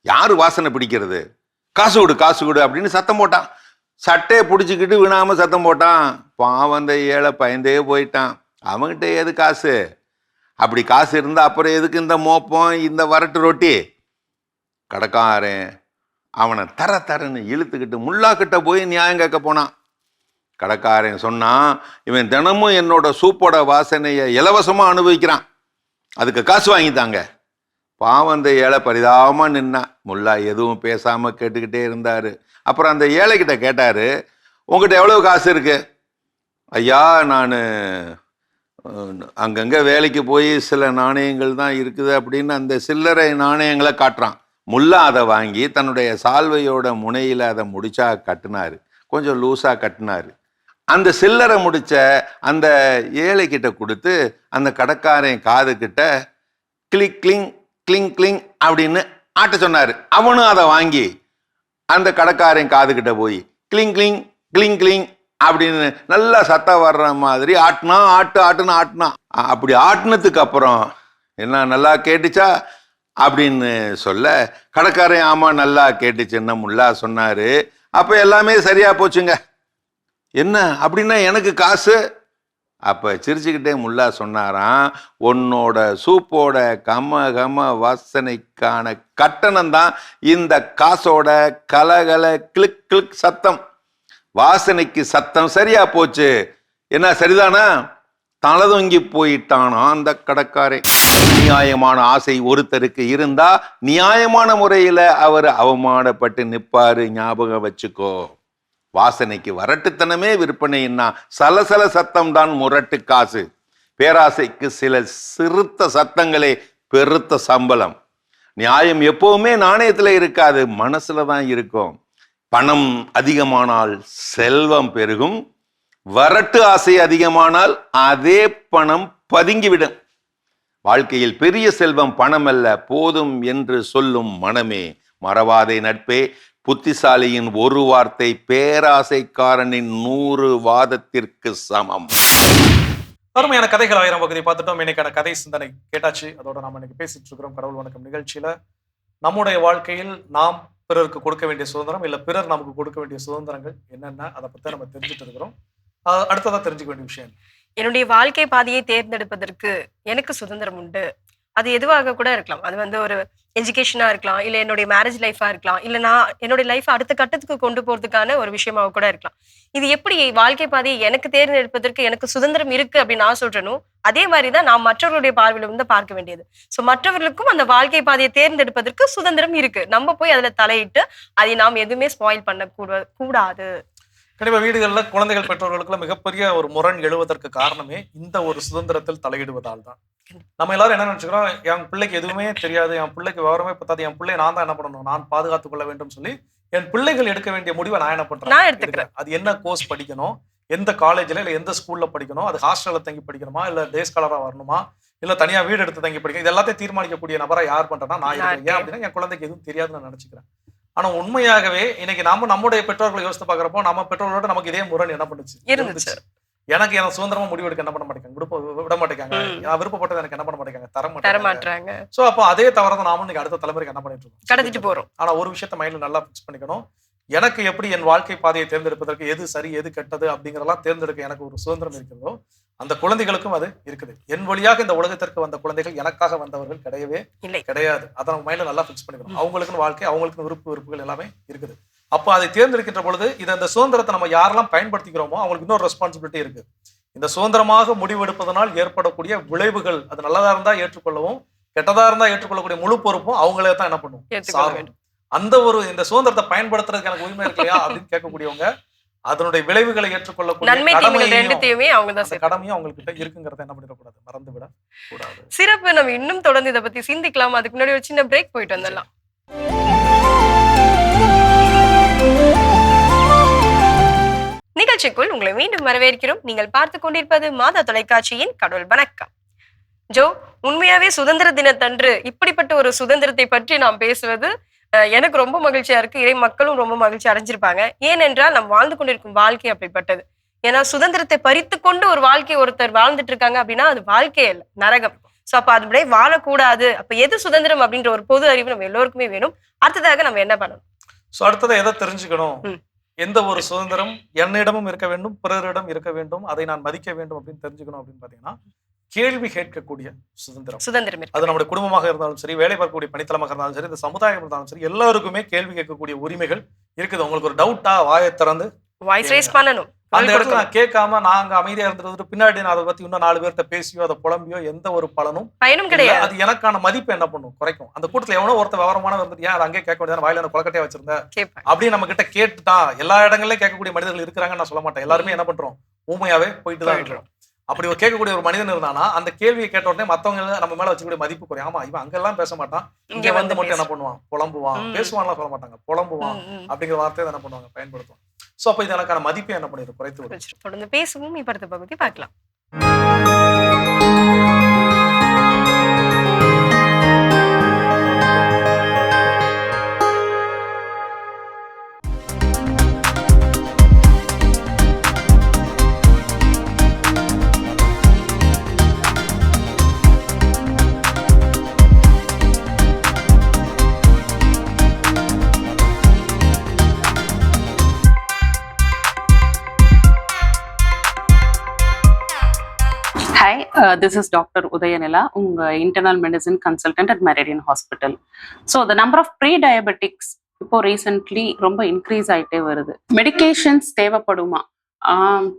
யாரு வாசனை பிடிக்கிறது? காசு கொடு, காசு கொடு அப்படின்னு சத்தம் போட்டான். சட்டையை பிடிச்சிக்கிட்டு வினாம சத்தம் போட்டான். பாவம், அந்த ஏழை பயந்தே போயிட்டான். அவன்கிட்ட ஏது காசு? அப்படி காசு இருந்தா அப்புறம் எதுக்கு இந்த மோப்பம், இந்த வரட்டு ரொட்டி? கடைக்காரன் அவனை தரன்னு இழுத்துக்கிட்டு முல்லா கிட்ட போய் நியாயம் கேட்க போனான். கடைக்காரன் சொன்னான், இவன் தினமும் என்னோட சூப்போட வாசனையை இலவசமா அனுபவிக்கிறான், அதுக்கு காசு வாங்கித்தாங்க. பாவம், அந்த ஏழை பரிதாபமா நின்னான். முல்லா எதுவும் பேசாம கேட்டுக்கிட்டே இருந்தாரு. அப்புறம் அந்த ஏழைக்கிட்ட கேட்டாரு, உங்ககிட்ட எவ்வளவு காசு இருக்கு? ஐயா, நான் அங்கங்க வேலைக்கு போய் சில நாணயங்கள் தான் இருக்குது அப்படின்னு அந்த சில்லறை நாணயங்களை காட்டுறான். முல்லா அதை வாங்கி தன்னுடைய சால்வையோட முனையில அதை முடிச்சா கட்டினாரு, கொஞ்சம் லூஸா கட்டினாரு. அந்த சில்லறை முடிச்ச அந்த ஏழைக்கிட்ட கொடுத்து அந்த கடைக்காரன் காது கிட்ட கிளிக் கிளிங் கிளிங் கிளிங் அப்படின்னு ஆட்ட சொன்னாரு. அவனும் அதை வாங்கி அந்த கடைக்காரன் காதுகிட்ட போய் கிளிங் கிளிங் கிளிங் கிளிங் அப்படின்னு நல்லா சத்தம் வர்ற மாதிரி ஆட்டுன்னு ஆட்டினான். அப்படி ஆட்டினதுக்கு அப்புறம் என்ன, நல்லா கேட்டுச்சா அப்படின்னு சொல்ல, கடைக்காரன் ஆமா நல்லா கேட்டுச்சுன்னு முல்லா சொன்னாரு. அப்ப எல்லாமே சரியா போச்சுங்க. என்ன அப்படின்னா எனக்கு காசு? அப்ப சிரிச்சுக்கிட்டே முல்லா சொன்னாராம், உன்னோட சூப்போட கம வாசனைக்கான கட்டணம் தான் இந்த காசோட கலகல கிளிக் கிளிக் சத்தம். வாசனைக்கு சத்தம் சரியா போச்சு. என்ன சரிதானா? தலதொங்கி போயிட்டானா அந்த கடைக்காரன். நியாயமான ஆசை ஒருத்தருக்கு இருந்தா நியாயமான முறையில அவர் அவமானப்பட்டு நிப்பாரு, ஞாபகம் வச்சுக்கோ. வாசனைக்கு வரட்டுத்தனமே விற்பனைன்னா சலசல சத்தம் தான் முரட்டு காசு. பேராசைக்கு சில சிறுத்த சத்தங்களே பெருத்த சம்பளம். நியாயம் எப்பவுமே நாணயத்துல இருக்காது, மனசுல தான் இருக்கும். பணம் அதிகமானால் செல்வம் பெருகும், வரட்டு ஆசை அதிகமானால் அதே பணம் பதுங்கிவிடும். வாழ்க்கையில் பெரிய செல்வம் பணம் அல்ல, போதும் என்று சொல்லும் மனமே. மறவாதே நட்பே, புத்திசாலியின் ஒரு வார்த்தை பேராசைக்காரனின் 100 வாதத்திற்கு சமம். அருமையான கதைகள் 1000 பகுதி பார்த்துட்டோம். இன்னைக்கான கதை சிந்தனை கேட்டாச்சு. அதோட நாம இன்னைக்கு பேசிட்டு இருக்கிறோம் கடவுள் வணக்கம் நிகழ்ச்சியில. நம்முடைய வாழ்க்கையில் நாம் பிறருக்கு கொடுக்க வேண்டிய சுதந்திரம், இல்ல பிறர் நமக்கு கொடுக்க வேண்டிய சுதந்திரங்கள் என்னென்ன, அதை பத்தி நம்ம தெரிஞ்சுட்டு இருக்கிறோம். அடுத்ததா தெரிஞ்சுக்க வேண்டிய விஷயம், என்னுடைய வாழ்க்கை பாதையை தேர்ந்தெடுப்பதற்கு எனக்கு சுதந்திரம் உண்டு. அது எதுவாக கூட இருக்கலாம். அது ஒரு எஜுகேஷனா இருக்கலாம், இல்ல என்னுடைய மேரேஜ் லைஃபா இருக்கலாம், இல்ல நான் என்னுடைய லைஃப் அடுத்த கட்டத்துக்கு கொண்டு போறதுக்கான ஒரு விஷயமாக கூட இருக்கலாம். இது எப்படி வாழ்க்கை பாதையை எனக்கு தேர்ந்தெடுப்பதற்கு எனக்கு சுதந்திரம் இருக்கு அப்படின்னு நான் சொல்றேனோ, அதே மாதிரிதான் நான் மற்றவர்களுடைய பார்வையில வந்து பார்க்க வேண்டியது. சோ மற்றவர்களுக்கும் அந்த வாழ்க்கை பாதையை தேர்ந்தெடுப்பதற்கு சுதந்திரம் இருக்கு. நம்ம போய் அதுல தலையிட்டு அதை நாம் எதுவுமே ஸ்பாயில் பண்ண கூடாது. கண்டிப்பா வீடுகள்ல குழந்தைகள் பெற்றோர்களுக்குள்ள மிகப்பெரிய ஒரு முரண் எழுவதற்கு காரணமே இந்த ஒரு சுதந்திரத்தில் தலையிடுவதால் தான். நம்ம எல்லாரும் என்ன நினைச்சுக்கிறோம், என் பிள்ளைக்கு எதுவுமே தெரியாது, என் பிள்ளைக்கு விவரமே பத்தாது, என் பிள்ளை நான் தான் என்ன பண்ணணும், நான் பாதுகாத்துக் கொள்ள வேண்டும் சொல்லி என் பிள்ளைகள் எடுக்க வேண்டிய முடிவை நான் என்ன பண்றேன், அது என்ன கோர்ஸ் படிக்கணும், எந்த காலேஜ்ல இல்ல எந்த ஸ்கூல்ல படிக்கணும், அது ஹாஸ்டல்ல தங்கி படிக்கணுமா, இல்ல டே ஸ்காலரா வரணுமா, இல்ல தனியா வீடு எடுத்து தங்கி படிக்கணும், இது எல்லாத்தையும் தீர்மானிக்கக்கூடிய நபரா யார் பண்றேன்னா நான் இருக்கேன். ஏன் அப்படின்னா என் குழந்தைக்கு எதுவும் தெரியாதுன்னு நான் நினைச்சுக்கிறேன். ஆனா உண்மையாகவே இன்னைக்கு நாம நம்முடைய பெற்றோர்களை யோசித்து பாக்குறப்போ நம்ம பெற்றோர்களோட நமக்கு இதே முரண் என்ன பண்ணுச்சு இருந்துச்சு. எனக்கு சுதந்திரமா முடிவெடுக்க என்ன பண்ண மாட்டேங்க, விட மாட்டேங்காங்க. நான் விருப்பப்பட்டது எனக்கு என்ன பண்ண மாட்டேங்க, தர மாட்டாங்க. சோ அப்போ அதே தவிர நாம இன்னைக்கு அடுத்த தலைமுறைக்கு என்ன பண்ணிட்டு இருக்கோம், கடத்திட்டு போறோம். ஆனா ஒரு விஷயத்த மைண்ட்ல நல்லா பிக்ஸ் பண்ணிக்கணும். எனக்கு எப்படி என் வாழ்க்கை பாதையை தேர்ந்தெடுப்பதற்கு எது சரி எது கெட்டது அப்படிங்கறதெல்லாம் தேர்ந்தெடுக்க எனக்கு ஒரு சுதந்திரம் இருக்கிறதோ அந்த குழந்தைகளுக்கும் அது இருக்குது. என் வழியாக இந்த உலகத்திற்கு வந்த குழந்தைகள் எனக்காக வந்தவர்கள் கிடையவே கிடையாது. அதை நம்ம மைண்ட்ல நல்லா பிக்ஸ் பண்ணிக்கணும். அவங்களுக்குன்னு வாழ்க்கை, அவங்களுக்குன்னு விருப்புகள் எல்லாமே இருக்குது. அப்போ அதை தேர்ந்தெடுக்கின்ற பொழுது இந்த சுதந்திரத்தை நம்ம யாரெல்லாம் பயன்படுத்திக்கிறோமோ அவங்களுக்கு இன்னொரு ரெஸ்பான்சிபிலிட்டி இருக்கு. இந்த சுதந்திரமாக முடிவெடுப்பதனால் ஏற்படக்கூடிய விளைவுகள் அது நல்லதா இருந்தா ஏற்றுக்கொள்ளவும், கெட்டதா இருந்தா ஏற்றுக்கொள்ளக்கூடிய முழு பொறுப்பும் அவங்களே தான் என்ன பண்ணுவோம், அந்த ஒரு இந்த சுதந்திரத்தை பயன்படுத்துறதுக்கு எனக்கு உரிமை இல்லையா அப்படின்னு கேட்கக்கூடியவங்க அதனுடைய விளைவுகளை ஏற்றுக்கொள்ளக்கூடிய கடமையும் அவங்ககிட்ட இருக்குங்கிறத என்ன பண்ணிடக்கூடாது, மறந்து விட கூடாது. சிறப்பு. நம்ம இன்னும் தொடர்ந்து இதை பத்தி சிந்திக்கலாம். அதுக்கு முன்னாடி ஒரு சின்ன பிரேக் போயிட்டு வந்துடலாம். நிகழ்ச்சிக்குள் உங்களை மீண்டும் வரவேற்கிறோம். நீங்கள் பார்த்து கொண்டிருப்பது மாதா தொலைக்காட்சியின் கடவுள் வணக்கம். ஜோ, உண்மையாவே சுதந்திர தினத்தன்று இப்படிப்பட்ட ஒரு சுதந்திரத்தை பற்றி நாம் பேசுவது எனக்கு ரொம்ப மகிழ்ச்சியா இருக்கு. இறை மக்களும் ரொம்ப மகிழ்ச்சி அடைஞ்சிருப்பாங்க. ஏனென்றால் நாம் வாழ்ந்து கொண்டிருக்கும் வாழ்க்கை அப்படிப்பட்டது. ஏன்னா சுதந்திரத்தை பறித்து கொண்டு ஒரு வாழ்க்கை ஒருத்தர் வாழ்ந்துட்டு இருக்காங்க அப்படின்னா அது வாழ்க்கையே இல்லை, நரகம். சோ அப்ப அதுபடியே வாழக்கூடாது. அப்ப எது சுதந்திரம் அப்படின்ற ஒரு பொது அறிவு நம்ம எல்லோருக்குமே வேணும். அடுத்ததாக நம்ம என்ன பண்ணணும்? சோ அடுத்ததை எதை தெரிஞ்சுக்கணும், எந்த ஒரு சுதந்திரம் என்னிடமும் இருக்க வேண்டும், பிறரிடம் இருக்க வேண்டும், அதை நான் மதிக்க வேண்டும் அப்படின்னு தெரிஞ்சுக்கணும். அப்படின்னு பாத்தீங்கன்னா கேள்வி கேட்கக்கூடிய சுதந்திரம். அது நம்முடைய குடும்பமாக இருந்தாலும் சரி, வேலை பார்க்கக்கூடிய பணித்தளமாக இருந்தாலும் சரி, இந்த சமுதாயம் இருந்தாலும் சரி, எல்லாருக்குமே கேள்வி கேட்கக்கூடிய உரிமைகள் இருக்குது. உங்களுக்கு ஒரு டவுட்டா வாயை திறந்து வாய்ஸ் ரைஸ் பண்ணணும். அந்த இடத்துல நான் கேட்காம நாங்க அமைதியா இருந்துட்டு பின்னாடி நான் அதை பத்தி இன்னும் 4 பேர்கிட்ட பேசியோ அதை புலம்பியோ எந்த ஒரு பயனும் கிடையாது. அது எனக்கான மதிப்பு என்ன பண்ணும், குறைக்கும். அந்த கூட்டத்துல எவனோ ஒருத்தர் விவரமான வந்துட்டு ஏன் அதை அங்கே கேட்க வேண்டியது, வாயில கொலக்கட்டையா வச்சிருந்தேன் அப்படின்னு நம்ம கிட்ட கேட்டுதான். எல்லா இடங்களையும் கேட்கக்கூடிய மனிதர்கள் இருக்கிறாங்கன்னு நான் சொல்ல மாட்டேன். எல்லாருமே என்ன பண்றோம், ஊமையாவே போயிட்டு தான் இருக்கிறோம். அப்படி ஒரு கேட்கக்கூடிய ஒரு மனிதன் இருந்தானா அந்த கேள்வியை கேட்ட உடனே மத்தவங்க நம்ம மேல வச்சுக்கூடிய மதிப்பு குறையும். ஆமா, இவன் அங்கெல்லாம் பேச மாட்டான், இங்க வந்து மட்டும் என்ன பண்ணுவான், புலம்புவான். பேசுவான்லாம் சொல்ல மாட்டாங்க, புலம்புவான் அப்படிங்கிற வார்த்தையை என்ன பண்ணுவாங்க, பயன்படுத்துவாங்க. சோ அப்ப இது எனக்கான மதிப்பை என்ன பண்ணிடும், குறைத்து விடும். தொடர்ந்து பேசுவோம். இப்ப அடுத்த பகுதி பார்க்கலாம். Hi, this is Dr. Udayanila, internal medicine consultant at Meridian Hospital. So the number of pre-diabetics இப்போ ரீசென்ட்லி ரொம்ப இன்க்ரீஸ் ஆகிட்டே வருது. மெடிகேஷன்ஸ் தேவைப்படுமா?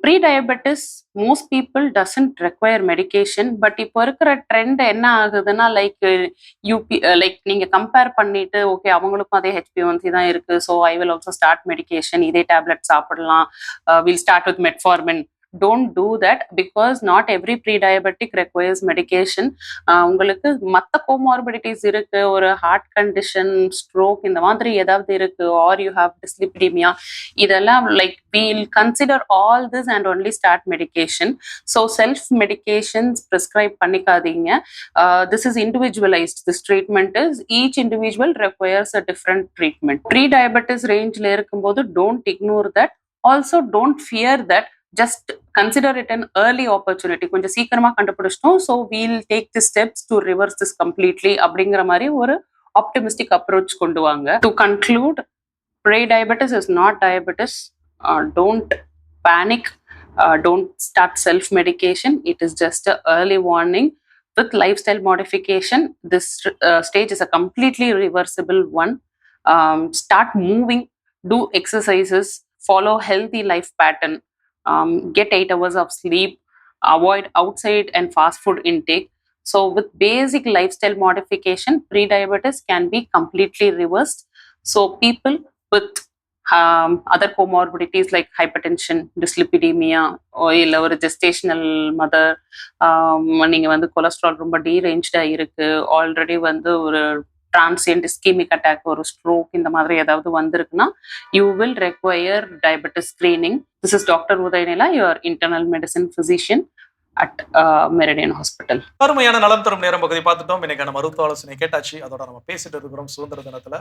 Pre-diabetes most people doesn't require medication. But இப்போ இருக்கிற ட்ரெண்ட் என்ன ஆகுதுன்னா லைக் நீங்கள் கம்பேர் பண்ணிட்டு ஓகே அவங்களுக்கும் அதே HbA1c தான் இருக்கு, so I will also start medication, இதே டேப்லெட் சாப்பிடலாம், will start with metformin. Don't do that because not every pre-diabetic requires medication. உங்களுக்கு மற்ற கோமார்பிடிட்டிஸ் இருக்கு, ஒரு ஹார்ட் கண்டிஷன், ஸ்ட்ரோக் இந்த மாதிரி ஏதாவது இருக்கு, ஆர் யூ ஹாவ் டிஸ்லிபிடீமியா, இதெல்லாம் like we'll consider all this and only start medication. So self medications prescribe பண்ணிக்காதீங்க. This is individualized. This treatment is each individual requires a different treatment. Pre-diabetes rangeல இருக்கும்போது don't ignore that. Also don't fear that. Just consider it an early opportunity. கொஞ்சம் சீக்கிரமா கண்டுபிடிச்சிட்டோம், so wheel take the steps to reverse this completely அப்படிங்கிற மாதிரி ஒரு optimistic approach கொண்டு வாங்க. To conclude, pre-diabetes is not diabetes. Don't panic, don't start self medication. It is just a early warning. With lifestyle modification, this stage is a completely reversible one. Start moving, do exercises, follow healthy life pattern. Get 8 hours of sleep, avoid outside and fast food intake. So with basic lifestyle modification, pre-diabetes can be completely reversed. So people with other comorbidities like hypertension, dyslipidemia, or ஒரு gestational mother, நீங்க வந்து cholesterol ரொம்ப டீரேஞ்ச்டா இருக்கு, already வந்து ஒரு transient ischaemic attack, ஒரு stroke இந்த மாதிரி ஏதாவது வந்திருக்குன்னா you will require diabetes screening. This is doctor Udhayanila, your internal medicine physician at Meridian hospital. அருமையான நலம் தரும் நேரம் பகுதி பார்த்துட்டோம். இன்னைக்கான மருத்துவ ஆலோசனை கேட்டாச்சு. அதோட நம்ம பேசிட்டு இருக்கிறோம் சுதந்திர தினத்துல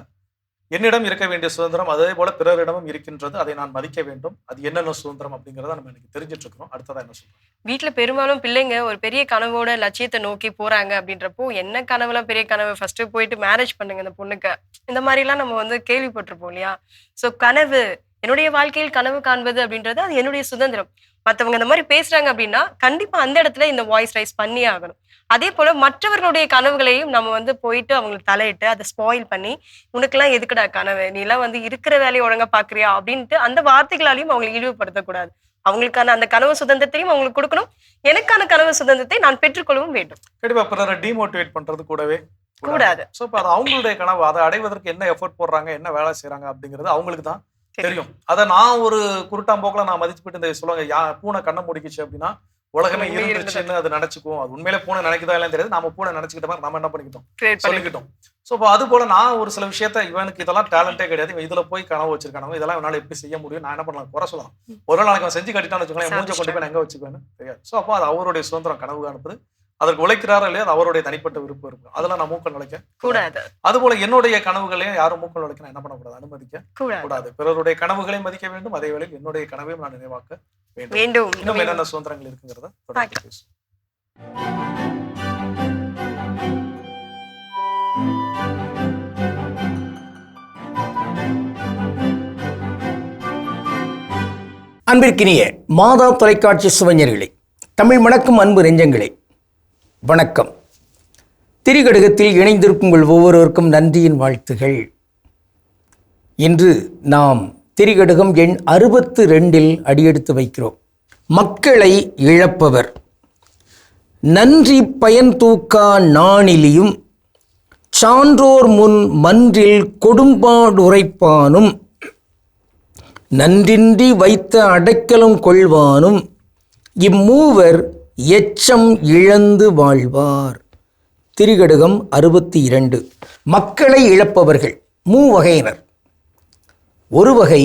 என்னிடம் இருக்க வேண்டிய சுதந்திரம் அதே போல பிறரிடமும் இருக்கின்றது, அதை நான் மதிக்க வேண்டும். அது என்னென்ன சுதந்திரம் அப்படிங்கிறத நம்ம எனக்கு தெரிஞ்சிட்டு இருக்கிறோம். அடுத்ததா என்ன சொல்றோம்? வீட்டுல பெரும்பாலும் பிள்ளைங்க ஒரு பெரிய கனவோட லட்சியத்தை நோக்கி போறாங்க அப்படின்றப்போ, என்ன கனவுலாம் பெரிய கனவு, ஃபர்ஸ்ட் போயிட்டு மேரேஜ் பண்ணுங்க இந்த பொண்ணுக்கு, இந்த மாதிரி எல்லாம் நம்ம வந்து கேள்விப்பட்டிருப்போம் இல்லையா? சோ கனவு, என்னுடைய வாழ்க்கையில் கனவு காண்பது அப்படின்றது அது என்னுடைய சுதந்திரம். மத்தவங்க இந்த மாதிரி பேசுறாங்க அப்படின்னா கண்டிப்பா அந்த இடத்துல இந்த வாய்ஸ் ரைஸ் பண்ணியே ஆகணும். அதே போல மற்றவர்களுடைய கனவுகளையும் நம்ம வந்து போயிட்டு அவங்களுக்கு தலையிட்டு அதை ஸ்பாயில் பண்ணி, உனக்கெல்லாம் எதுக்குடா கனவு, நீ எல்லாம் வந்து இருக்கிற வேலையை ஒழுங்கா பாக்குறியா அப்படின்ட்டு அந்த வார்த்தைகளாலையும் அவங்களை இழிவுபடுத்தக்கூடாது. அவங்களுக்கான அந்த கனவு சுதந்திரத்தையும் அவங்களுக்கு கொடுக்கணும். எனக்கான கனவு சுதந்திரத்தை நான் பெற்றுக்கொள்ளவும் வேண்டும். கண்டிப்பா பிறரை டிமோட்டிவேட் பண்றது கூடவே கூடாது. சோ இப்ப அது அவங்களுடைய கனவு, அதை அடைவதற்கு என்ன எஃபோர்ட் போடுறாங்க, என்ன வேலை செய்யறாங்க அப்படிங்கிறது அவங்களுக்கு தான் தெரியும். அதை நான் ஒரு குருட்டாம்போக்கில் நான் மதிச்சு போயிட்டு இந்த சொல்லுவாங்க, பூனை கண்ணை முடிக்கிச்சு அப்படின்னா உலகமே இருந்துச்சுன்னு அது நினைச்சுக்கும். அது உண்மையிலே பூனை நினைக்குதா இல்லைன்னு தெரியாது. நாம பூனை நினைச்சுக்கிட்ட மாதிரி நம்ம என்ன பண்ணிக்கிட்டோம், சொல்லிக்கிட்டோம். ஸோ இப்போ அது போல நான் ஒரு சில விஷயத்த, இவனுக்கு இதெல்லாம் டேலண்டே கிடையாது, இவன் இதுல போய் கனவு வச்சிருக்கானவங்க, இதெல்லாம் என்னால எப்படி செய்ய முடியும், நான் என்ன பண்ணலாம், குறை சொல்லலாம். ஒரு நாளைக்கு அவன் செஞ்சு கட்டிட்டான்னு வச்சுக்கோங்களேன், மூஞ்ச கொண்டு போய் நான் எங்க வச்சுக்குவேன்னு தெரியாது. ஸோ அப்போ அது அவருடைய சுதந்திரம், கனவு அனுப்புது. அதற்கு உழைக்கிறாரோ இல்லையா, அது அவருடைய தனிப்பட்ட விருப்பம் இருக்கும். அதெல்லாம் நான் மூக்கல் நுழைக்க கூடாது. அது போல என்னுடைய கனவுகளையும் யாரும் மூக்கல் நுழைக்க என்ன பண்ணக்கூடாது, அனுமதிக்க கூடாது. பிறருடைய கனவுகளையும் மதிக்க வேண்டும், அதே வேளையில் என்னுடைய கனவையும் நான் நினைவாக்க வேண்டும். இன்னும் என்னென்ன சுதந்திரங்கள் இருக்குங்கிறத தொடர்ந்து பேசுவோம். அன்பிற்கினிய மாதா தொலைக்காட்சி சுவைஞர்களே, தமிழ் மணக்கும் அன்பு நெஞ்சங்களே, வணக்கம். திரிகடுகத்தில் இணைந்திருக்கும் உங்கள் ஒவ்வொருவருக்கும் நன்றியின் வாழ்த்துகள். இன்று நாம் திரிகடுகம் எண் 62 அடியெடுத்து வைக்கிறோம். மக்களை இழப்பவர் நன்றி பயன் தூக்கா நாணிலியும் சான்றோர் முன் மன்றில் கொடும்பாடுரைப்பானும் நன்றின்றி வைத்த அடைக்கலம் கொள்வானும் இம்மூவர் எச்சம் இழந்து வாழ்வார். திரிகடுகம் 62. மக்களை இழப்பவர்கள் மூவகையினர். ஒரு வகை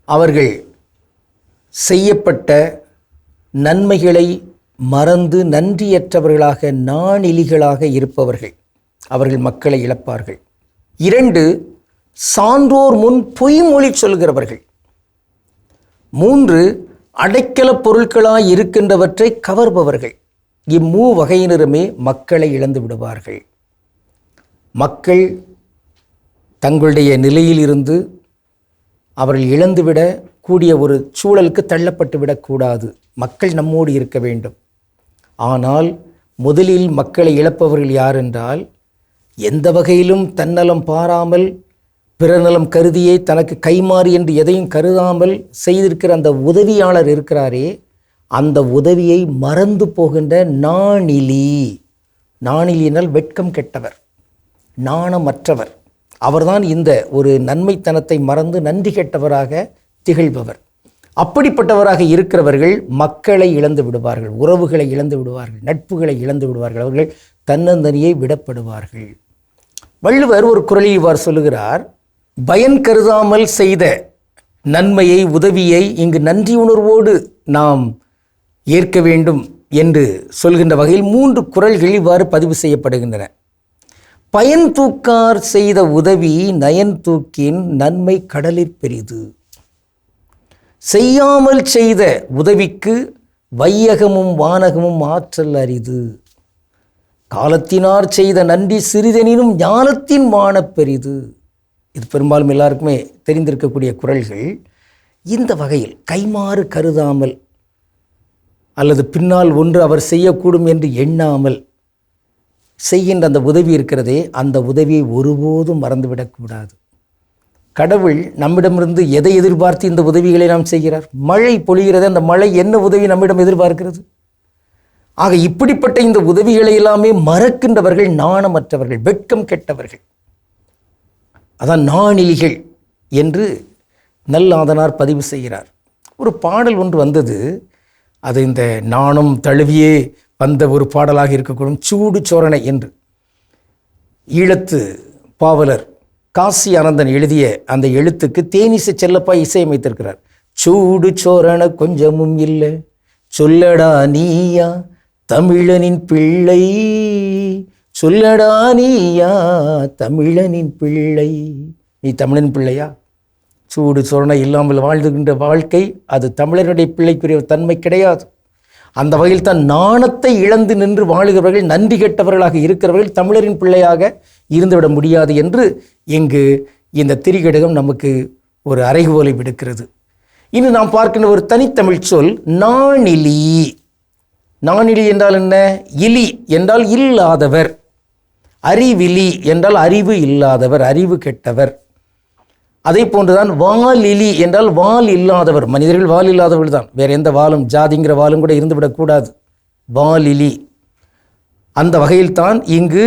அவர்கள் செய்யப்பட்ட நன்மைகளை மறந்து நன்றியற்றவர்களாக நாணிலிகளாக இருப்பவர்கள், அவர்கள் மக்களை இழப்பார்கள். 2 சான்றோர் முன் பொய்மொழி சொல்கிறவர்கள். 3 அடைக்கல பொருட்களாய் இருக்கின்றவற்றை கவர்பவர்கள். இம்மூ வகையினருமே மக்களை இழந்து விடுவார்கள். மக்கள் தங்களுடைய நிலையிலிருந்து அவர்கள் இழந்துவிட கூடிய ஒரு சூழலுக்கு தள்ளப்பட்டு விடக்கூடாது. மக்கள் நம்மோடு இருக்க வேண்டும். ஆனால் முதலில் மக்களை இழப்பவர்கள் யார் என்றால், எந்த வகையிலும் தன்னலம் பாராமல் பிறநலம் கருதியே தனக்கு கைமாறி என்று எதையும் கருதாமல் செய்திருக்கிற அந்த உதவியாளர் இருக்கிறாரே, அந்த உதவியை மறந்து போகின்ற நாணிலி. நாணிலி என்றால் வெட்கம் கெட்டவர், நாணமற்றவர். அவர்தான் இந்த ஒரு நன்மைத்தனத்தை மறந்து நன்றி கெட்டவராக திகழ்பவர். அப்படிப்பட்டவராக இருக்கிறவர்கள் மக்களை இழந்து விடுவார்கள், உறவுகளை இழந்து விடுவார்கள், நட்புகளை இழந்து விடுவார்கள். அவர்கள் தன்னந்தனியே விடப்படுவார்கள். வள்ளுவர் ஒரு குறளில் இவ்வாறு சொல்லுகிறார், பயன் கருதாமல் செய்த நன்மையை உதவியை இங்கு நன்றி உணர்வோடு நாம் ஏற்க வேண்டும் என்று சொல்கின்ற வகையில் 3 குறள்கள் இவ்வாறு பதிவு செய்யப்படுகின்றன. பயன் தூக்கார் செய்த உதவி நயன் தூக்கின் நன்மை கடலிற் பெரிது. செய்யாமல் செய்த உதவிக்கு வையகமும் வானகமும் ஆற்றல் அரிது. காலத்தினார் செய்த நன்றி சிறிதெனினும் ஞானத்தின் வானப் பெரிது. இது பெரும்பாலும் எல்லாருக்குமே தெரிந்திருக்கக்கூடிய குறள்கள். இந்த வகையில் கைமாறு கருதாமல் அல்லது பின்னால் ஒன்று அவர் செய்யக்கூடும் என்று எண்ணாமல் செய்கின்ற அந்த உதவி இருக்கிறதே, அந்த உதவியை ஒருபோதும் மறந்துவிடக்கூடாது. கடவுள் நம்மிடமிருந்து எதை எதிர்பார்த்து இந்த உதவிகளை நாம் செய்கிறார்? மழை பொழிகிறது, அந்த மழை என்ன உதவி நம்மிடம் எதிர்பார்க்கிறது? ஆக இப்படிப்பட்ட இந்த உதவிகளை எல்லாமே மறக்கின்றவர்கள் நாணமற்றவர்கள், வெட்கம் கெட்டவர்கள், அதான் நாணிலிகள் என்று நல்லாதனார் பதிவு செய்கிறார். ஒரு பாடல் ஒன்று வந்தது, அது இந்த நாணம் தழுவியே வந்த ஒரு பாடலாக இருக்கக்கூடும். சூடு சோரணை என்று ஈழத்து பாவலர் காசி ஆனந்தன் எழுதிய அந்த எழுத்துக்கு தேனிசை செல்லப்பா இசையமைத்திருக்கிறார். சூடு சோரண கொஞ்சமும் இல்லை, சொல்லடா நீயா தமிழனின் பிள்ளை, சொல்லடா நீயா தமிழனின் பிள்ளை, நீ தமிழன் பிள்ளையா? சூடு சொரணை இல்லாமல் வாழ்ந்துகின்ற வாழ்க்கை அது தமிழனுடைய பிள்ளைக்குரிய தன்மை கிடையாது. அந்த வகையில் தான் நாணத்தை இழந்து நின்று வாழுகிறவர்கள், நன்றி கெட்டவர்களாக இருக்கிறவர்கள் தமிழரின் பிள்ளையாக இருந்துவிட முடியாது என்று இங்கு இந்த திரிகடுகம் நமக்கு ஒரு அறைகோலை விடுக்கிறது. இன்று நாம் பார்க்கின்ற ஒரு தனித்தமிழ் சொல் நாணிலி. நாணிலி என்றால் என்ன? இலி என்றால் இல்லாதவர், அறிவிலி என்றால் அறிவு இல்லாதவர், அறிவு கெட்டவர். அதே போன்றுதான் வாலிலி என்றால் வால் இல்லாதவர். மனிதர்கள் வால் இல்லாதவர்கள் தான், வேற எந்த வாலும் ஜாதிங்கிற வாலும் கூட இருந்துவிடக்கூடாது. வாலிலி. அந்த வகையில்தான் இங்கு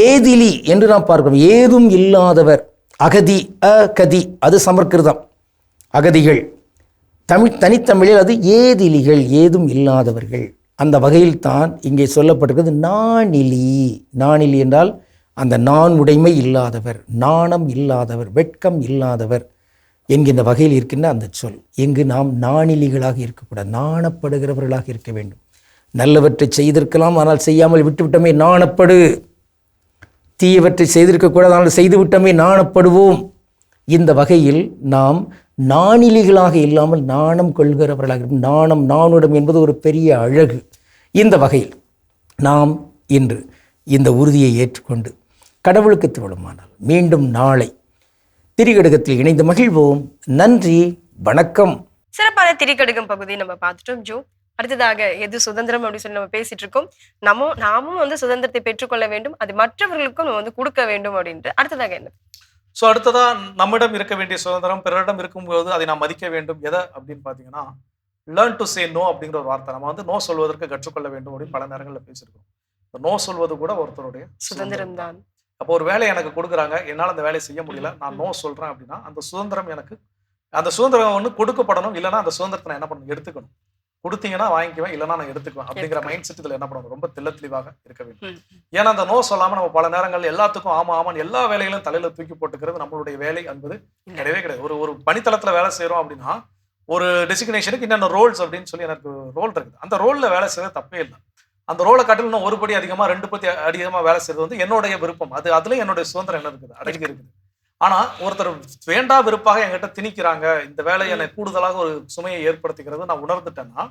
ஏதிலி என்று நாம் பார்க்கிறோம். ஏதும் இல்லாதவர், அகதி, அகதி அது சமற்கிருதம், அகதிகள். தனித்தமிழில் அது ஏதிலிகள், ஏதும் இல்லாதவர்கள். அந்த வகையில்தான் இங்கே சொல்லப்பட்டிருக்கிறது நாணிலி. நாணிலி என்றால் அந்த நான் உடைமை இல்லாதவர், நாணம் இல்லாதவர், வெட்கம் இல்லாதவர் என்கின்ற வகையில் இருக்கின்ற அந்த சொல். இங்கு நாம் நாணிலிகளாக இருக்கக்கூடாது, நாணப்படுகிறவர்களாக இருக்க வேண்டும். நல்லவற்றை செய்திருக்கலாம், ஆனால் செய்யாமல் விட்டுவிட்டமே நாணப்படு. தீயவற்றை செய்திருக்கக்கூடாது, ஆனால் செய்துவிட்டமே நாணப்படுவோம். இந்த வகையில் நாம் நாணிலிகளாக இல்லாமல் நாணம் கொள்கிறவர்களாக இருக்கும். நாணம், நாணுடம் என்பது ஒரு பெரிய அழகு. இந்த வகையில் நாம் இன்று இந்த உறுதியை ஏற்றுக்கொண்டு கடவுளுக்கு திருவிழமானால் மீண்டும் நாளை திரிகடுகத்தில் இணைந்து மகிழ்வோம். நன்றி, வணக்கம். சிறப்பான திரிகடுகம் பகுதி நம்ம பார்த்துட்டோம் ஜோ. அடுத்ததாக எது சுதந்திரம் அப்படின்னு சொல்லி நம்ம பேசிட்டு இருக்கோம். நாமும் வந்து சுதந்திரத்தை பெற்றுக்கொள்ள வேண்டும், அது மற்றவர்களுக்கும் நம்ம வந்து கொடுக்க வேண்டும் அப்படின்ட்டு. அடுத்ததாக என்ன? ஸோ அடுத்ததா நம்மிடம் இருக்க வேண்டிய சுதந்திரம் பிறரிடம் இருக்கும்போது அதை நாம் மதிக்க வேண்டும். எதை அப்படின்னு பார்த்தீங்கன்னா, லேர்ன் டு சே நோ அப்படிங்கிற ஒரு வார்த்தை. நம்ம வந்து நோ சொல்வதற்கு கற்றுக்கொள்ள வேண்டும் அப்படின்னு பல நேரங்களில் பேசியிருக்கோம். இந்த நோ சொல்வது கூட ஒருத்தருடைய சுதந்திரம் தான். அப்போ ஒரு வேலையை எனக்கு கொடுக்குறாங்க, என்னால் அந்த வேலையை செய்ய முடியல, நான் நோ சொல்றேன் அப்படின்னா அந்த சுதந்திரம் எனக்கு, அந்த சுதந்திரம் ஒன்று கொடுக்கப்படணும். இல்லைன்னா அந்த சுதந்திரத்தை நான் என்ன பண்ணணும், எடுத்துக்கணும். கொடுத்தீங்கன்னா வாங்கிக்குவேன், இல்லைன்னா நான் எடுத்துக்குவேன் அப்படிங்கிற மைண்ட் செட் இதில் என்ன பண்ணணும், ரொம்ப தெளிவாக இருக்க வேண்டும். ஏன்னா அந்த நோ சொல்லாமல் நம்ம பல நேரங்கள் எல்லாத்துக்கும் ஆமா ஆமான்னு எல்லா வேலைகளும் தலையில தூக்கி போட்டுக்கிறது நம்மளுடைய வேலை என்பது கிடையவே கிடையாது. ஒரு பணித்தளத்தில் வேலை செய்கிறோம் அப்படின்னா ஒரு டெசிக்னேஷனுக்கு என்னென்ன ரோல்ஸ் அப்படின்னு சொல்லி எனக்கு ரோல் இருக்குது. அந்த ரோலில் வேலை செய்யறது தப்பே இல்லை. அந்த ரோலை காட்டிலும் ஒரு படி அதிகமாக 2 படி அதிகமாக வேலை செய்யறது வந்து என்னுடைய விருப்பம். அதுலேயும் என்னுடைய சுதந்திரம் என்ன இருக்குது, அடங்கி இருக்குது. ஆனா ஒருத்தர் வேண்டா விருப்பாக என்கிட்ட திணிக்கிறாங்க, இந்த வேலையை எனக்கு கூடுதலாக ஒரு சுமையை ஏற்படுத்திக்கிறது நான் உணர்ந்துட்டேன்னா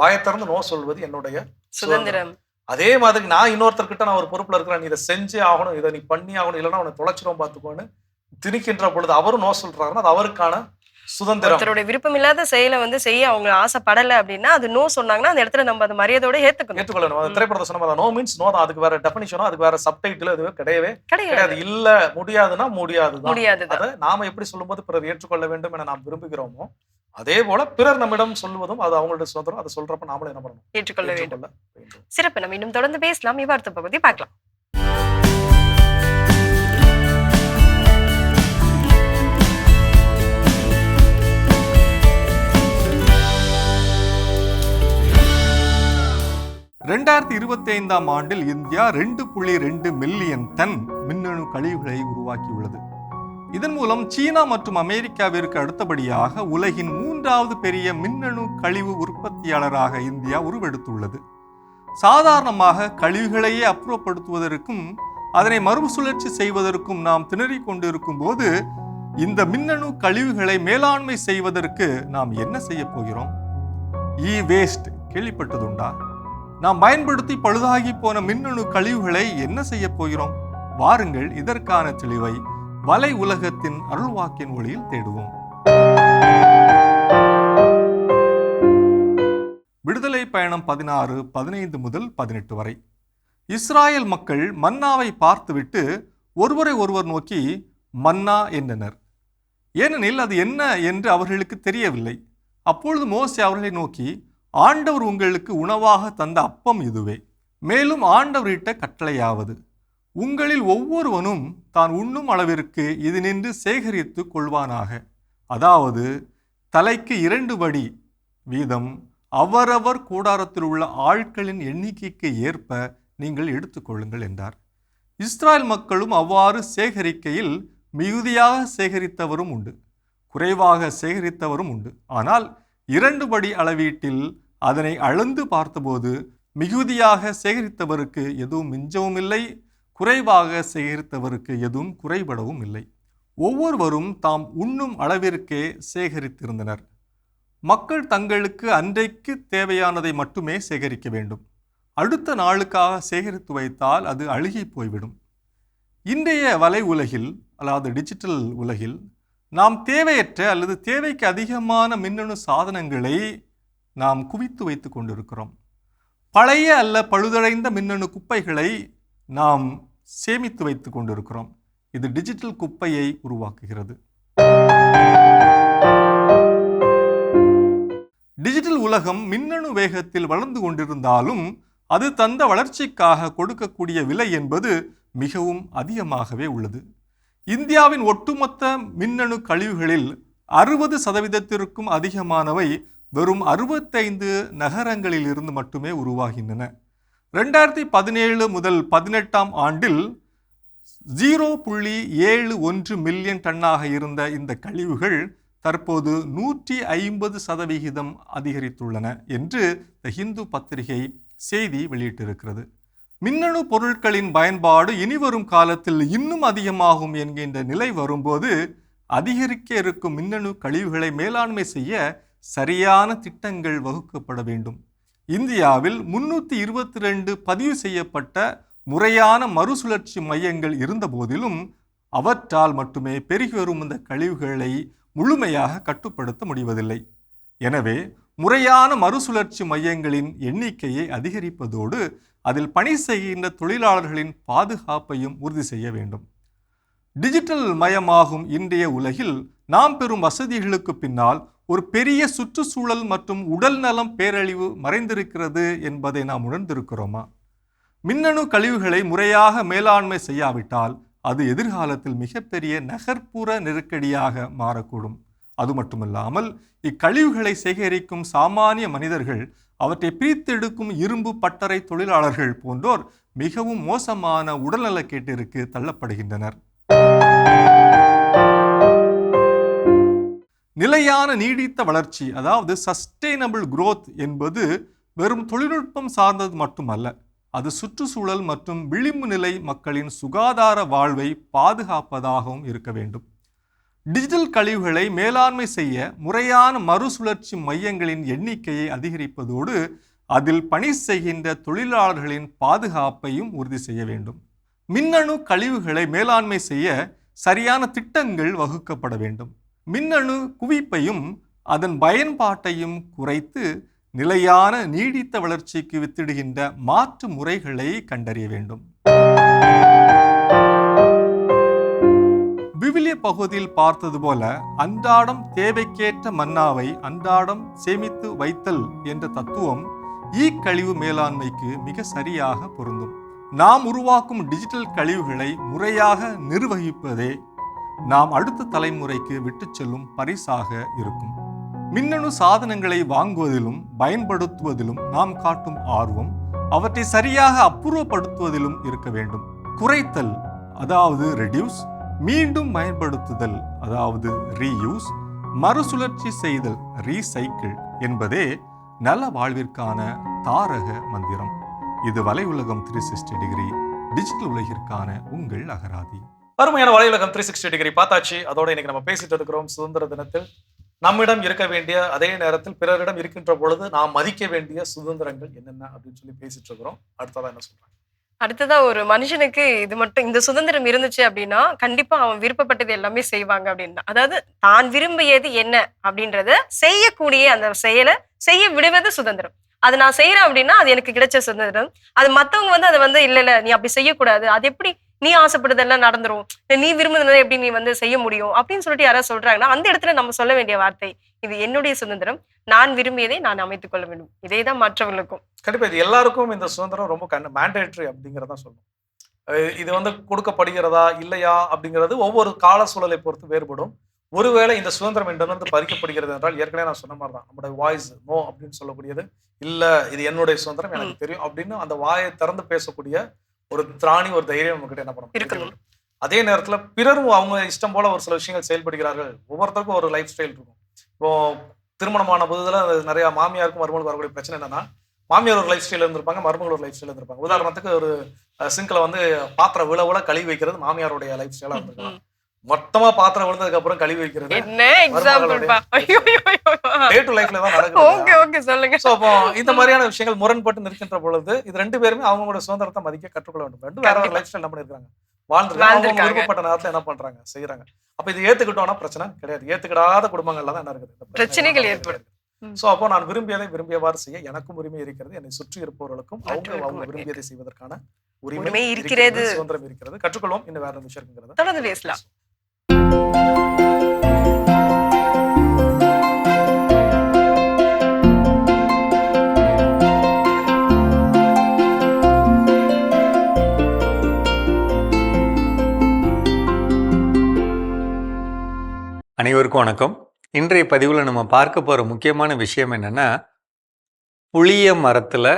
வாயை திறந்து நோ சொல்வது என்னுடைய சுதந்திரம். அதே மாதிரி நான் இன்னொருத்தர்கிட்ட நான் ஒரு பொறுப்புல இருக்கிறேன், நீ இதை செஞ்சே ஆகணும், இதை நீ பண்ணி ஆகணும், இல்லைன்னா அவனை தொலைச்சிரும் பார்த்துக்கோன்னு திணிக்கின்ற பொழுது அவரும் நோ சொல்றாருன்னா அது அவருக்கான சுதந்திரம். ஒருத்தருடைய விருப்பம் இல்லாத செயலை வந்து செய்ய அவங்க ஆசைப்படலை அப்படின்னா அது நோ சொன்னாங்கன்னா அந்த இடத்துல நம்ம அந்த மரியாதையோட ஏற்றுக்கொள்ளணும். அந்த திரைப்படத்தை சொன்ன நோ மீன்ஸ் நோ தான். அதுக்கு வேற டெஃபினிஷனோ அதுக்கு வேற சப்டைட்டில் எதுவே கிடையாது. இல்ல முடியாதுன்னா முடியாது. அதை நாம எப்படி சொல்லும்போது பிறர் ஏற்றுக்கொள்ள வேண்டும் என நாம் விரும்புகிறோமோ அதே போல பிறர் நம்மிடம் சொல்வதும் அது அவங்களுடைய சுதந்திரம். அதை சொல்றப்ப நாமளும் என்ன பண்ணணும், ஏற்றுக்கொள்ள வேண்டும். சிறப்பு. நம்ம இன்னும் தொடர்ந்து பேசலாம். அடுத்த பகுதி பார்க்கலாம். ஆண்டில் இந்தியா 2.2 மில்லியன் டன் மின்னணு கழிவுகளை உருவாக்கியுள்ளது. இதன் மூலம் சீனா மற்றும் அமெரிக்காவிற்கு அடுத்தபடியாக உலகின் 3வது பெரிய மின்னணு கழிவு உற்பத்தியாளராக இந்தியா உருவெடுத்துள்ளது. சாதாரணமாக கழிவுகளையே அப்புறப்படுத்துவதற்கும் அதனை மறுசுழற்சி செய்வதற்கும் நாம் திணறிக் கொண்டிருக்கும் போது இந்த மின்னணு கழிவுகளை மேலாண்மை செய்வதற்கு நாம் என்ன செய்ய போகிறோம்? வேஸ்ட் கேள்விப்பட்டதுண்டா? நாம் பயன்படுத்தி பழுதாகி போன மின்னணு கழிவுகளை என்ன செய்ய போகிறோம்? வாருங்கள் இதற்கான தெளிவை வலை உலகத்தின் அருள்வாக்கின் ஒளியில் தேடுவோம். விடுதலை பயணம் 16, 15 முதல் 18 வரை. இஸ்ராயல் மக்கள் மன்னாவை பார்த்துவிட்டு ஒருவரை ஒருவர் நோக்கி மன்னா என்றனர். ஏனெனில் அது என்ன என்று அவர்களுக்கு தெரியவில்லை. அப்பொழுது மோசே அவர்களை நோக்கி, ஆண்டவர் உங்களுக்கு உணவாக தந்த அப்பம் இதுவே. மேலும் ஆண்டவர் இட்ட கட்டளையாவது, உங்களில் ஒவ்வொருவனும் தான் உண்ணும் அளவிற்கு இது நின்று சேகரித்து கொள்வானாக. அதாவது தலைக்கு 2 படி வீதம் அவரவர் கூடாரத்தில் உள்ள ஆட்களின் எண்ணிக்கைக்கு ஏற்ப நீங்கள் எடுத்துக்கொள்ளுங்கள் என்றார். இஸ்ராயல் மக்களும் அவ்வாறு சேகரிக்கையில் மிகுதியாக சேகரித்தவரும் உண்டு, குறைவாக சேகரித்தவரும் உண்டு. ஆனால் 2 படி அளவீட்டில் அதனை அளந்து பார்த்தபோது மிகுதியாக சேகரித்தவருக்கு எதுவும் மிஞ்சவும் இல்லை, குறைவாக சேகரித்தவருக்கு எதுவும் குறைபடவும் இல்லை. ஒவ்வொருவரும் தாம் உண்ணும் அளவிற்கே சேகரித்திருந்தனர். மக்கள் தங்களுக்கு அன்றைக்கு தேவையானதை மட்டுமே சேகரிக்க வேண்டும். அடுத்த நாளுக்காக சேகரித்து வைத்தால் அது அழுகி போய்விடும். இன்றைய வலை உலகில், அதாவது டிஜிட்டல் உலகில், நாம் தேவையற்ற அல்லது தேவைக்கு அதிகமான மின்னணு சாதனங்களை நாம் குவித்து வைத்து கொண்டிருக்கிறோம். பழைய அல்ல பழுதடைந்த மின்னணு குப்பைகளை நாம் சேமித்து வைத்து கொண்டிருக்கிறோம். இது டிஜிட்டல் குப்பையை உருவாக்குகிறது. டிஜிட்டல் உலகம் மின்னணு வேகத்தில் வளர்ந்து கொண்டிருந்தாலும் அது தந்த வளர்ச்சிக்காக கொடுக்கக்கூடிய விலை என்பது மிகவும் அதிகமாகவே உள்ளது. இந்தியாவின் ஒட்டுமொத்த மின்னணு கழிவுகளில் 60% அதிகமானவை வெறும் 65 நகரங்களில் இருந்து மட்டுமே உருவாகின்றன. 2017 முதல் 18ஆம் ஆண்டில் 0.71 மில்லியன் டன்னாக இருந்த இந்த கழிவுகள் தற்போது 150% அதிகரித்துள்ளன என்று தி ஹிந்து பத்திரிகை செய்தி வெளியிட்டிருக்கிறது. மின்னணு பொருட்களின் பயன்பாடு இனிவரும் காலத்தில் இன்னும் அதிகமாகும் என்கின்ற நிலை வரும்போது அதிகரிக்க இருக்கும் மின்னணு கழிவுகளை மேலாண்மை செய்ய சரியான திட்டங்கள் வகுக்கப்பட வேண்டும். இந்தியாவில் 322 பதிவு செய்யப்பட்ட முறையான மறுசுழற்சி மையங்கள் இருந்த போதிலும் அவற்றால் மட்டுமே பெருகி வரும் இந்த கழிவுகளை முழுமையாக கட்டுப்படுத்த முடிவதில்லை. எனவே முறையான மறுசுழற்சி மையங்களின் எண்ணிக்கையை அதிகரிப்பதோடு அதில் பணி செய்கின்ற தொழிலாளர்களின் பாதுகாப்பையும் உறுதி செய்ய வேண்டும். டிஜிட்டல் மயமாகும் இன்றைய உலகில் நாம் பெறும் வசதிகளுக்கு பின்னால் ஒரு பெரிய சுற்றுச்சூழல் மற்றும் உடல் நலம் பேரழிவு மறைந்திருக்கிறது என்பதை நாம் உணர்ந்திருக்கிறோமா? மின்னணு கழிவுகளை முறையாக மேலாண்மை செய்யாவிட்டால் அது எதிர்காலத்தில் மிகப்பெரிய நகர்ப்புற நெருக்கடியாக மாறக்கூடும். அது மட்டுமல்லாமல் இக்கழிவுகளை சேகரிக்கும் சாமானிய மனிதர்கள், அவற்றை பிரித்தெடுக்கும் இரும்பு பட்டறை தொழிலாளர்கள் போன்றோர் மிகவும் மோசமான உடல்நலக்கேட்டிற்கு தள்ளப்படுகின்றனர். நிலையான நீடித்த வளர்ச்சி, அதாவது சஸ்டெய்னபிள் growth என்பது வெறும் தொழில்நுட்பம் சார்ந்தது மட்டுமல்ல. அது சுற்றுச்சூழல் மற்றும் விளிம்பு நிலை மக்களின் சுகாதார வாழ்வை பாதுகாப்பதாகவும் இருக்க வேண்டும். டிஜிட்டல் கழிவுகளை மேலாண்மை செய்ய முறையான மறுசுழற்சி மையங்களின் எண்ணிக்கையை அதிகரிப்பதோடு அதில் பணி செய்கின்ற தொழிலாளர்களின் பாதுகாப்பையும் உறுதி செய்ய வேண்டும். மின்னணு கழிவுகளை மேலாண்மை செய்ய சரியான திட்டங்கள் வகுக்கப்பட வேண்டும். மின்னணு குவிப்பையும் அதன் பயன்பாட்டையும் குறைத்து நிலையான நீடித்த வளர்ச்சிக்கு வித்திடுகின்ற மாற்று முறைகளை கண்டறிய வேண்டும். விவிலிய பகுதியில் பார்த்தது போல அன்றாடம் தேவைக்கேற்ற மன்னாவை அன்றாடம் சேமித்து வைத்தல் என்ற தத்துவம் கழிவு மேலாண்மைக்கு மிக சரியாக பொருந்தும். நாம் உருவாக்கும் டிஜிட்டல் கழிவுகளை முறையாக நிர்வகிப்பதே நாம் அடுத்த தலைமுறைக்கு விட்டு செல்லும் பரிசாக இருக்கும். மின்னணு சாதனங்களை வாங்குவதிலும் பயன்படுத்துவதிலும் நாம் காட்டும் ஆர்வம் அவற்றை சரியாக அப்புறப்படுத்துவதிலும் இருக்க வேண்டும். குறைத்தல், அதாவது ரெடியூஸ், மீண்டும் பயன்படுத்துதல், அதாவது ரீயூஸ், மறுசுழற்சி செய்தல், ரீசைக்கிள் என்பதே நல வாழ்விற்கான தாரக மந்திரம். இது வலை உலகம் 360 டிகிரி டிஜிட்டல் உலகிற்கான உங்கள் அகராதி. அருமையான வலை உலகம் 360 டிகிரி பார்த்தாச்சு. அதோட இன்னைக்கு நம்ம பேசிட்டு இருக்கிறோம் சுதந்திர தினத்தில் நம்மிடம் இருக்க வேண்டிய அதே நேரத்தில் பிறரிடம் இருக்கின்ற பொழுது நாம் மதிக்க வேண்டிய சுதந்திரங்கள் என்னென்ன அப்படின்னு சொல்லி பேசிட்டு இருக்கிறோம். அடுத்ததான் என்ன சொல்றாங்க? அடுத்ததா ஒரு மனுஷனுக்கு இது மட்டும் இந்த சுதந்திரம் இருந்துச்சு அப்படின்னா கண்டிப்பா அவன் விருப்பப்பட்டது எல்லாமே செய்வாங்க அப்படின்னா, அதாவது தான் விரும்பியது என்ன அப்படின்றத செய்யக்கூடிய அந்த செயலை செய்ய விடுவது சுதந்திரம். அது நான் செய்யறேன் அப்படின்னா அது எனக்கு கிடைச்ச சுதந்திரம். அது மத்தவங்க அதை இல்ல நீ அப்படி செய்யக்கூடாது, அது எப்படி நீ ஆசைப்படுறதெல்லாம் நடந்துரும், நீ விரும்புறதை எப்படி நீ செய்ய முடியும் அப்படின்னு சொல்லிட்டு யாராவது சொல்றாங்கன்னா அந்த இடத்துல நம்ம சொல்ல வேண்டிய வார்த்தை இது என்னுடைய சுதந்திரம், நான் விரும்பியதை நான் அமைத்துக் கொள்ள வேண்டும். இதேதான் மற்றவர்களுக்கும். கண்டிப்பா இது எல்லாருக்கும் இந்த சுதந்திரம் ரொம்ப மேண்டேட்டரி அப்படிங்கிறதான் சொல்லணும். இது கொடுக்கப்படுகிறதா இல்லையா அப்படிங்கிறது ஒவ்வொரு கால சூழலை பொறுத்து வேறுபடும். ஒருவேளை இந்த சுதந்திரம் என்றிருந்து பறிக்கப்படுகிறது என்றால் ஏற்கனவே நான் சொன்ன மாதிரி தான் நம்முடைய வாய்ஸ் நோ அப்படின்னு சொல்லக்கூடியது, இல்ல இது என்னுடைய சுதந்திரம் எனக்கு தெரியும் அப்படின்னு அந்த வாயை திறந்து பேசக்கூடிய ஒரு திராணி, ஒரு தைரியம் நம்ம கிட்ட என்ன பண்ணணும். அதே நேரத்துல பிறரும் அவங்க இஷ்டம் போல ஒரு சில விஷயங்கள் செயல்படுகிறார்கள். ஒவ்வொருத்தருக்கும் ஒரு லைஃப் ஸ்டைல் இருக்கும். இப்போ திருமணமான போதுல நிறைய மாமியாருக்கும் மருமகளுக்கும் வரக்கூடிய பிரச்சனை என்னன்னா, மாமியார் ஒரு லைஃப் ஸ்டைல் இருந்திருப்பாங்க, மருமகள் ஒரு லைஃப் ஸ்டைல் இருந்திருப்பாங்க. உதாரணத்துக்கு ஒரு சிங்கில் பாத்திரம் விழ கழுவி வைக்கிறது மாமியாருடைய லைஃப் ஸ்டைலா இருந்திருக்கலாம். மொத்தமா பாத்திரம் விழுந்ததுக்கு அப்புறம் கழுவி வைக்கிறது என்ன எக்ஸாம்பிள் பா? ஐயோ டே டு லைஃப்ல தான் ஓகே நடக்குது. ஓகே சொல்லுங்க. சோ அப்போ இந்த மாதிரியான விஷயங்கள் முரண்பட்டு நிற்கின்ற பொழுது இது ரெண்டு பேருமே அவங்களோட சுதந்திரத்தை மதிக்க கற்றுக்கொள்ள வேண்டும். ரெண்டும் வேற வேற லைஃப் ஸ்டைல் என்ன பண்ணிருக்காங்க, வாழ்ந்துருக்காங்க. அவங்க விருப்பப்பட்ட நேரத்துல என்ன பண்றாங்க, செய்யறாங்க. அப்ப இது ஏத்துக்கிட்டோம்னா பிரச்சனை கிடையாது. ஏத்துக்கிடாத குடும்பங்கள்ல தான் என்ன இருக்குது, பிரச்சனைகள் ஏற்படும். சோ அப்போ நான் விரும்பியதை விரும்பியவாறு செய்ய எனக்கும் உரிமை இருக்கிறது, என்னை சுற்றி இருப்பவர்களுக்கும் அவங்க விரும்பியதை செய்வதற்கான உரிமை இருக்கிறது, சுதந்திரம் இருக்கிறது. கற்றுக்கொள்வோம். இன்னும் வேற விஷயம் இருக்கிறது, தொடர்ந்து பேசலாம். அனைவருக்கும் வணக்கம். இன்றைய பதிவில் நம்ம பார்க்க போகிற முக்கியமான விஷயம் என்னென்னா, புளிய மரத்தில்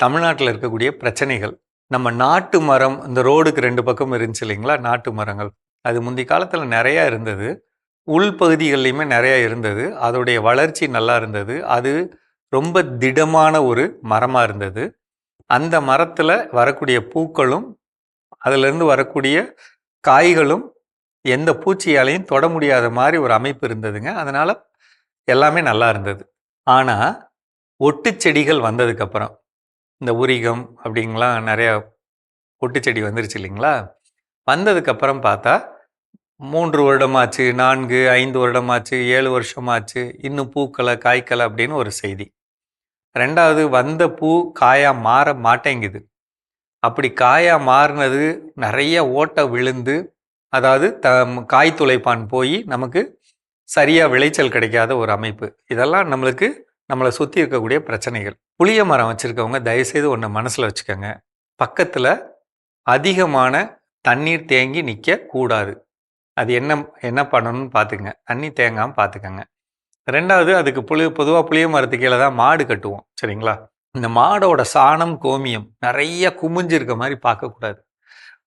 தமிழ்நாட்டில் இருக்கக்கூடிய பிரச்சனைகள். நம்ம நாட்டு மரம், இந்த ரோடுக்கு 2 பக்கம் இருந்துச்சு இல்லைங்களா, நாட்டு மரங்கள். அது முந்தைய காலத்தில் நிறையா இருந்தது, உள்பகுதிகள்லையுமே நிறையா இருந்தது. அதோடைய வளர்ச்சி நல்லா இருந்தது. அது ரொம்ப திடமான ஒரு மரமாக இருந்தது. அந்த மரத்தில் வரக்கூடிய பூக்களும் அதிலிருந்து வரக்கூடிய காய்களும் எந்த பூச்சியாலையும் தொட முடியாத மாதிரி ஒரு அமைப்பு இருந்ததுங்க. அதனால் எல்லாமே நல்லா இருந்தது. ஆனால் ஒட்டுச்செடிகள் வந்ததுக்கப்புறம், இந்த உரிகம் அப்படிங்கலாம் நிறையா ஒட்டுச்செடி வந்துருச்சு இல்லைங்களா, வந்ததுக்கப்புறம் பார்த்தா 3 வருடமாச்சு, 4, 5 வருடமாச்சு, 7 வருஷமாச்சு, இன்னும் பூக்களை காய்க்கலை அப்படின்னு ஒரு செய்தி. 2வது, வந்த பூ காயாக மாற மாட்டேங்குது. அப்படி காயாக மாறினது நிறைய ஓட்டை விழுந்து, அதாவது காய் துளைப்பான் போய் நமக்கு சரியாக விளைச்சல் கிடைக்காத ஒரு அமைப்பு. இதெல்லாம் நம்மளை சுற்றி இருக்கக்கூடிய பிரச்சனைகள். புளிய மரம் வச்சுருக்கவங்க தயவுசெய்து ஒன்று மனசில் வச்சுக்கோங்க, பக்கத்தில் அதிகமான தண்ணீர் தேங்கி நிற்கக்கூடாது. அது என்ன பண்ணணும்னு பார்த்துக்கங்க, தண்ணி தேங்காமல் பார்த்துக்கங்க. 2வது, அதுக்கு பொதுவாக புளிய மரத்துக்கு கீழே தான் மாடு கட்டுவோம் சரிங்களா. இந்த மாடோட சாணம் கோமியம் நிறைய குமிஞ்சு இருக்க மாதிரி பார்க்கக்கூடாது.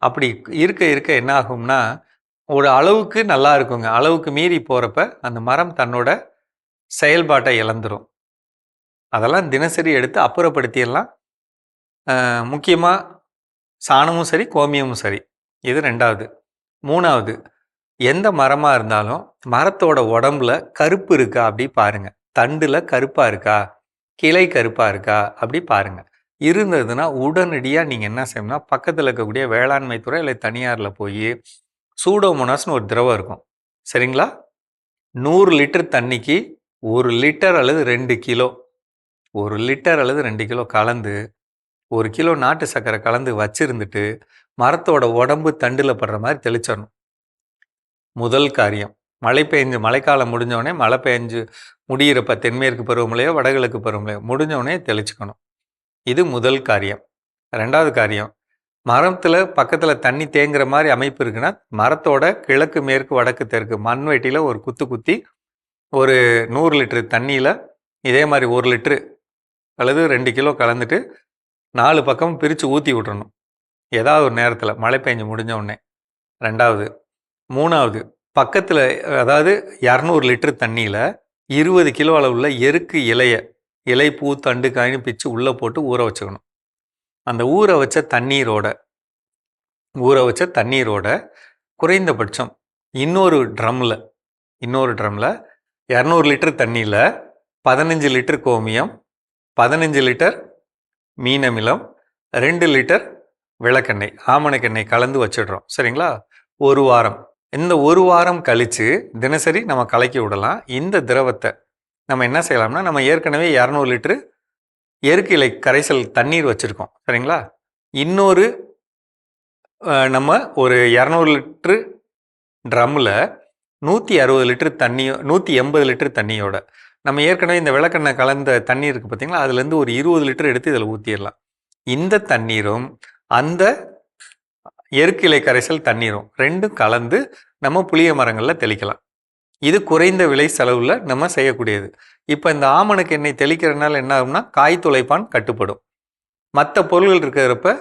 அப்படி இருக்க என்ன ஆகும்னா, ஒரு அளவுக்கு நல்லா இருக்குங்க, அளவுக்கு மீறி போகிறப்ப அந்த மரம் தன்னோட செயல்பாட்டை இழந்துடும். அதெல்லாம் தினசரி எடுத்து அப்புறப்படுத்திடலாம். முக்கியமாக சாணமும் சரி, கோமியமும் சரி. இது 2வது. 3வது, எந்த மரமாக இருந்தாலும் மரத்தோட உடம்புல கருப்பு இருக்கா அப்படி பாருங்க. தண்டில் கருப்பாக இருக்கா, கிளை கருப்பாக இருக்கா அப்படி பாருங்க. இருந்ததுன்னா உடனடியாக நீங்கள் என்ன செய்யணும்னா, பக்கத்தில் இருக்கக்கூடிய வேளாண்மை துறை இல்லை தனியாரில் போய் சூடோமோனாஸ்னு ஒரு திரவம் இருக்கும் சரிங்களா, 100 லிட்டர் தண்ணிக்கு 1 லிட்டர் அல்லது 2 கிலோ, 1 லிட்டர் அல்லது 2 கிலோ கலந்து 1 கிலோ நாட்டு சர்க்கரை கலந்து வச்சிருந்துட்டு மரத்தோட உடம்பு தண்டில் படுற மாதிரி தெளிச்சிடணும். முதல் காரியம். மழைக்காலம் முடிஞ்சோடனே, மழை பெஞ்சு முடிகிறப்ப தென்மேற்கு பருவமழையோ வடகிழக்கு பருவமழையோ முடிஞ்சோடனே தெளிச்சுக்கணும். இது முதல் காரியம். 2வது காரியம், மரத்தில் பக்கத்தில் தண்ணி தேங்குற மாதிரி அமைப்பு இருக்குன்னா, மரத்தோட கிழக்கு மேற்கு வடக்கு தெற்கு மண்வெட்டியில் ஒரு குத்தி ஒரு 100 லிட்டர் தண்ணியில் இதே மாதிரி 1 லிட்டரு அல்லது 2 கிலோ கலந்துட்டு 4 பக்கம் பிரித்து ஊற்றி விட்டுறணும் ஏதாவது ஒரு நேரத்தில், மழை பெஞ்சு முடிஞ்ச உடனே. 2வது. 3வது, பக்கத்தில், அதாவது 200 லிட்டர் தண்ணியில் 20 கிலோ அளவுள்ள எருக்கு இலை பூ தண்டு காய்னு பிச்சு உள்ளே போட்டு ஊற வச்சுக்கணும். அந்த ஊற வச்ச தண்ணீரோட குறைந்தபட்சம் இன்னொரு ட்ரம்மில் 200 லிட்டர் தண்ணியில் 15 லிட்டர் கோமியம், 15 லிட்டர் மீனமிலம், 2 லிட்டர் விளக்கெண்ணெய், ஆமணக்கெண்ணெய் கலந்து வச்சிடுறோம் சரிங்களா. 1 வாரம். இந்த 1 வாரம் கழித்து தினசரி நம்ம கலக்கி விடலாம். இந்த திரவத்தை நம்ம என்ன செய்யலாம்னா, நம்ம ஏற்கனவே 200 லிட்டரு எருக்கு இலை கரைசல் தண்ணீர் வச்சுருக்கோம் சரிங்களா. இன்னொரு நம்ம ஒரு 200 லிட்டரு ட்ரம்மில் 160 லிட்டர் தண்ணியோ 180 லிட்டர் தண்ணியோட நம்ம ஏற்கனவே இந்த விளக்கெண்ணெய் கலந்த தண்ணீர் இருக்குது பார்த்தீங்களா, அதுலேருந்து ஒரு 20 லிட்டர் எடுத்து இதில் ஊற்றிடலாம். இந்த தண்ணீரும் அந்த எருக்கு இலை கரைசல் தண்ணீரும் 2ம் கலந்து நம்ம புளிய மரங்களில் தெளிக்கலாம். இது குறைந்த விலை செலவில் நம்ம செய்யக்கூடியது. இப்போ இந்த ஆமணக்கு எண்ணெய் தெளிக்கிறதுனால என்ன ஆகும்னா, காய் துளைப்பான் கட்டுப்படும். மற்ற பொருள்கள் இருக்கிறப்ப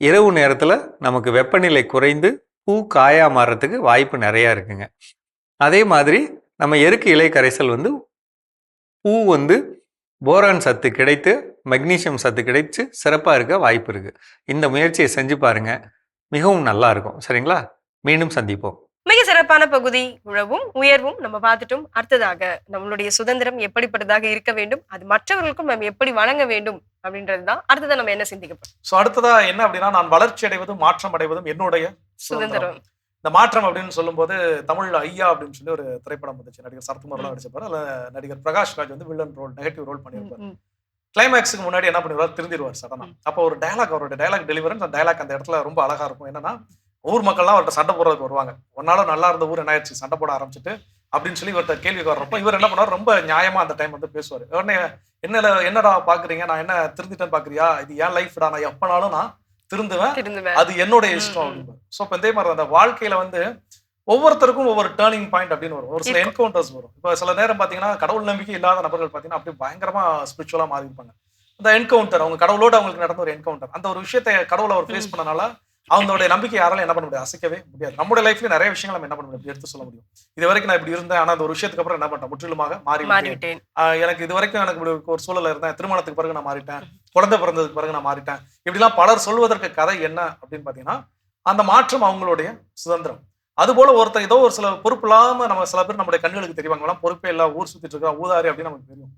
இரவு நேரத்தில் நமக்கு வெப்பநிலை குறைந்து பூ காயாக மாறுறதுக்கு வாய்ப்பு நிறையா இருக்குங்க. அதே மாதிரி நம்ம எருக்கு இலை கரைசல் பூ போரான் சத்து கிடைத்து மெக்னீசியம் சத்து கிடைச்சு சிறப்பாக இருக்க வாய்ப்பு இருக்குது. இந்த முயற்சியை செஞ்சு பாருங்கள், மிகவும் நல்லா இருக்கும் சரிங்களா. மீண்டும் சந்திப்போம். மிக சிறப்பான பகுதி உழவும் உயர்வும் நம்ம பார்த்துட்டோம். அடுத்ததாக நம்மளுடைய சுதந்திரம் எப்படிப்பட்டதாக இருக்க வேண்டும், அது மற்றவர்களுக்கும் நம்ம எப்படி வழங்க வேண்டும் அப்படின்றதுதான் அடுத்ததான் நம்ம என்ன சிந்திக்க போறோம். ஸோ அடுத்ததா என்ன அப்படின்னா, நான் வளர்ச்சி அடைவதும் மாற்றம் அடைவதும் என்னுடைய சுதந்திரம். இந்த மாற்றம் அப்படின்னு சொல்லும்போது தமிழ்ல ஐயா அப்படின்னு சொல்லி ஒரு திரைப்படம் வந்துச்சு. நடிகர் சரத்குமார்லாம் நடிச்சிருப்பாரு. அதுல நடிகர் பிரகாஷ் ராஜ் வந்து வில்லன் ரோல், நெகட்டிவ் ரோல் பண்ணியிருப்பாரு. கிளைமேக்ஸுக்கு முன்னாடி என்ன பண்ணிடுவார், திருந்திடுவார் சடனா. அப்போ ஒரு டயலாக், அவரோட டயலாக் டெலிவரன்ஸ், அந்த டயலாக் அந்த இடத்துல ரொம்ப அழகா இருக்கும். என்னன்னா, ஊர் மக்கள்லாம் அவர்கிட்ட சண்டை போடுறதுக்கு வருவாங்க. ஒரு நாளும் நல்லா இருந்த ஊர் என்ன ஆயிடுச்சு, சண்டை போட ஆரம்பிச்சுட்டு அப்படின்னு சொல்லி இவர்கிட்ட கேள்விக்கு வர்றப்போ இவர் என்ன பண்ணுவார், ரொம்ப நியாயமா அந்த டைம் வந்து பேசுவார். உடனே என்னடா பாக்குறீங்க, நான் என்ன திருந்திட்டேன்னு பாக்குறியா, இது ஏன் லைஃப்டா, நான் எப்பனாலும் நான் திருந்துவேன், அது என்னோட இஷ்டம் அப்படின்னு. ஸோ இப்போ இதே மாதிரி அந்த வாழ்க்கையில வந்து ஒவ்வொருத்தருக்கும் ஒவ்வொரு டேர்னிங் பாயிண்ட் அப்படின்னு வரும். ஒரு சில என்கவுண்டர்ஸ் வரும். இப்போ சில நேரம் பாத்தீங்கன்னா கடவுள் நம்பிக்கை இல்லாத நபர்கள் பாத்தீங்கன்னா அப்படியே பயங்கரமா ஸ்பிரிச்சுவலா மாறி இருப்பாங்க. அந்த என்கவுண்டர், அவங்க கடவுளோட அவங்களுக்கு நடந்த ஒரு என்கவுண்டர், அந்த ஒரு விஷயத்தை கடவுளை அவர் ஃபேஸ் பண்ணனால அவங்களுடைய நம்பிக்கை யாராலும் என்ன பண்ண முடியாது, அசைக்கவே முடியாது. நம்மளுடைய லைஃப்ல நிறைய விஷயங்கள் நம்ம என்ன பண்ண முடியும், எடுத்து சொல்ல முடியும். இது வரைக்கும் நான் இப்படி இருந்தேன், ஆனா அந்த ஒரு விஷயத்துக்கு அப்புறம் என்ன பண்ணிட்டேன், முற்றிலுமாக மாறிவிட்டேன். எனக்கு இது வரைக்கும் எனக்கு இப்படி ஒரு சூழல இருந்தேன், திருமணத்துக்கு பிறகு நான் மாறிட்டேன், குழந்தை பிறந்ததுக்கு பிறகு நான் மாறிட்டேன். இப்படிலாம் பலர் சொல்வதற்கு கதை என்ன அப்படின்னு பாத்தீங்கன்னா, அந்த மாற்றம் அவங்களுடைய சுதந்திரம். அது போல ஒருத்தர் ஏதோ ஒரு சில பொறுப்பு இல்லாம நம்ம சில பேர் நம்மளுடைய கண்களுக்கு தெரிவாங்க, பொறுப்பே இல்ல, ஊர் சுத்திட்டு இருக்கா, ஊதாரி அப்படின்னு நமக்கு தெரியும்.